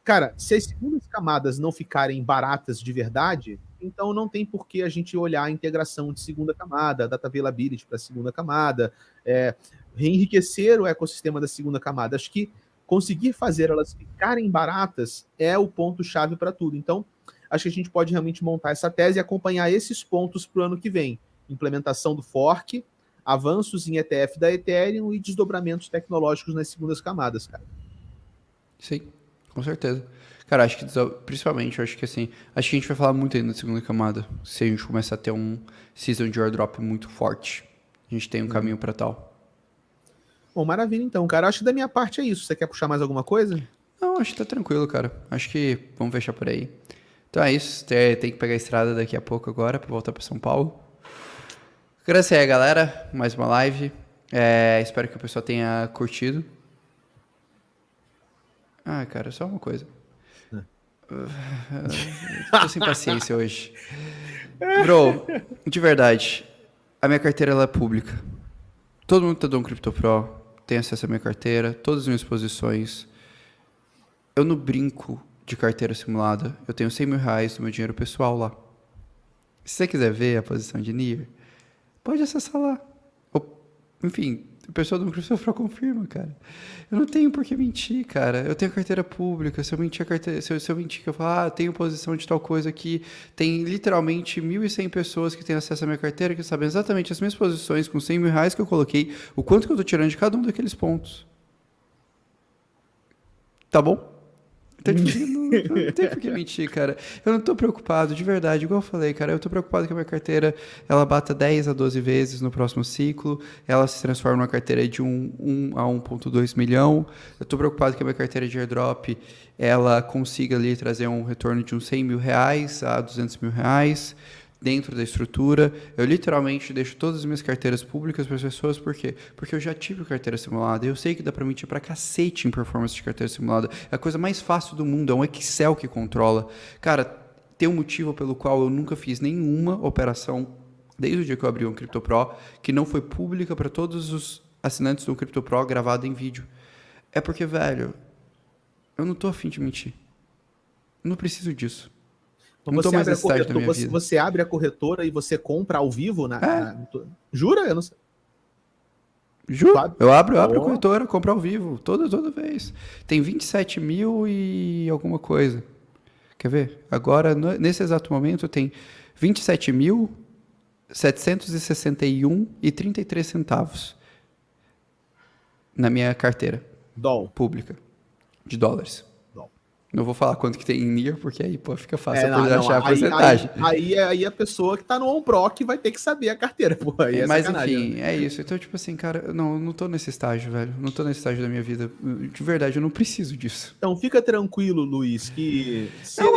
cara, se as segundas camadas não ficarem baratas de verdade, então não tem por que a gente olhar a integração de segunda camada, data availability para a segunda camada, enriquecer o ecossistema da segunda camada. Acho que conseguir fazer elas ficarem baratas é o ponto-chave para tudo. Então, acho que a gente pode realmente montar essa tese e acompanhar esses pontos para o ano que vem. Implementação do fork, avanços em ETF da Ethereum e desdobramentos tecnológicos nas segundas camadas, cara. Sim, com certeza. Cara, acho que principalmente, eu acho que assim, acho que a gente vai falar muito ainda da segunda camada, se a gente começar a ter um season de airdrop muito forte. A gente tem um caminho para tal. Bom, maravilha então, cara. Acho que da minha parte é isso. Você quer puxar mais alguma coisa? Não, acho que tá tranquilo, cara. Acho que vamos fechar por aí. Então é isso. Tem que pegar a estrada daqui a pouco agora para voltar para São Paulo. Agradecer aí, galera. Mais uma live. Espero que o pessoal tenha curtido. Ah, cara, só uma coisa. Tô sem paciência hoje. Bro, de verdade, a minha carteira ela é pública. Todo mundo que tá dando CryptoPro tem acesso à minha carteira, todas as minhas posições. Eu não brinco de carteira simulada. Eu tenho 100 mil reais do meu dinheiro pessoal lá. Se você quiser ver a posição de NIR, pode acessar lá. Enfim, o pessoal do CryptoPro confirma, cara. Eu não tenho por que mentir, cara. Eu tenho carteira pública. Se eu mentir, se eu mentir que eu falar, eu tenho posição de tal coisa aqui, tem literalmente 1.100 pessoas que têm acesso à minha carteira, que sabem exatamente as minhas posições com 100 mil reais que eu coloquei, o quanto que eu tô tirando de cada um daqueles pontos. Tá bom? Então, tipo, não tem por que mentir, cara. Eu não tô preocupado, de verdade, igual eu falei, cara. Eu tô preocupado que a minha carteira, ela bata 10 a 12 vezes no próximo ciclo. Ela se transforma numa carteira de 1 a 1,2 milhão. Eu tô preocupado que a minha carteira de airdrop, ela consiga ali trazer um retorno de uns 100 mil reais a 200 mil reais. dentro da estrutura. Eu literalmente deixo todas as minhas carteiras públicas para as pessoas, por quê? Porque eu já tive carteira simulada, eu sei que dá para mentir pra cacete em performance de carteira simulada. É a coisa mais fácil do mundo, é um Excel que controla. Cara, tem um motivo pelo qual eu nunca fiz nenhuma operação, desde o dia que eu abri um CryptoPro, que não foi pública para todos os assinantes do CryptoPro gravado em vídeo. É porque, velho, eu não tô afim de mentir. Eu não preciso disso. Então Não tô você mais abre, a nesse estágio da minha corretora, vida. você abre a corretora e você compra ao vivo Jura? Eu não sei. Juro, Sabe? eu abro a Ó, corretora, compro ao vivo, toda vez. Tem 27 mil e alguma coisa. Quer ver? Agora, nesse exato momento, tem 27.761,33 centavos na minha carteira Dol. pública de dólares. Dol. Não vou falar quanto que tem em NIR, porque aí, pô, fica fácil Não, achar a porcentagem. Aí a pessoa que tá no OnPro que vai ter que saber a carteira, pô. Aí é Mas sacanagem, enfim, né? é isso. Então, tipo assim, cara, eu não tô nesse estágio, velho. Não tô nesse estágio da minha vida. De verdade, eu não preciso disso. Então fica tranquilo, Luiz, que Não,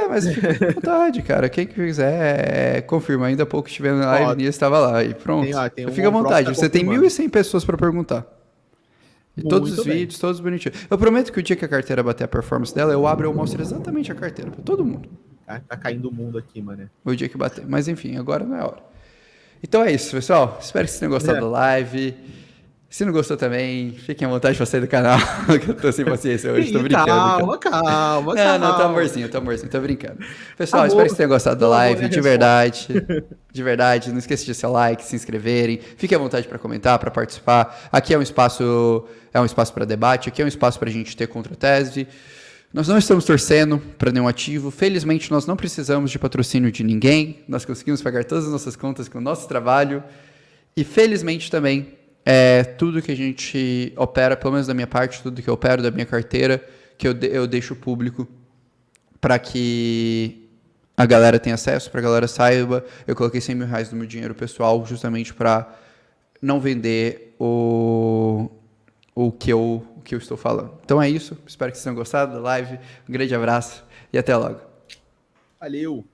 mas fica à vontade, cara. Quem quiser, confirma. Ainda há pouco estive na live, Nias estava lá e pronto. Tem um Fica à vontade. tá Você tem confirmando. 1.100 pessoas para perguntar. E todos Muito os bem. vídeos, todos bonitinhos. Eu prometo que o dia que a carteira bater a performance dela, eu abro e eu mostro exatamente a carteira para todo mundo. Tá caindo o mundo aqui, mano. O dia que bater. Mas enfim, agora não é a hora. Então é isso, pessoal. Espero que vocês tenham gostado da live. Se não gostou também, fiquem à vontade pra sair do canal, que eu tô sem paciência hoje, tô brincando. Calma. Não, tô amorzinho, tô brincando. Pessoal, Amor, espero que vocês tenham gostado da live, de resposta. verdade, não esqueça de seu like, se inscreverem, fiquem à vontade para comentar, para participar. Aqui é um espaço para debate, aqui é um espaço pra gente ter contra-tese. Nós não estamos torcendo para nenhum ativo, felizmente nós não precisamos de patrocínio de ninguém, nós conseguimos pagar todas as nossas contas com o nosso trabalho e felizmente também tudo que a gente opera, pelo menos da minha parte, tudo que eu opero da minha carteira, que eu deixo público para que a galera tenha acesso, para a galera saiba. Eu coloquei 100 mil reais do meu dinheiro pessoal justamente para não vender o que eu estou falando. Então é isso, espero que vocês tenham gostado da live, um grande abraço e até logo. Valeu.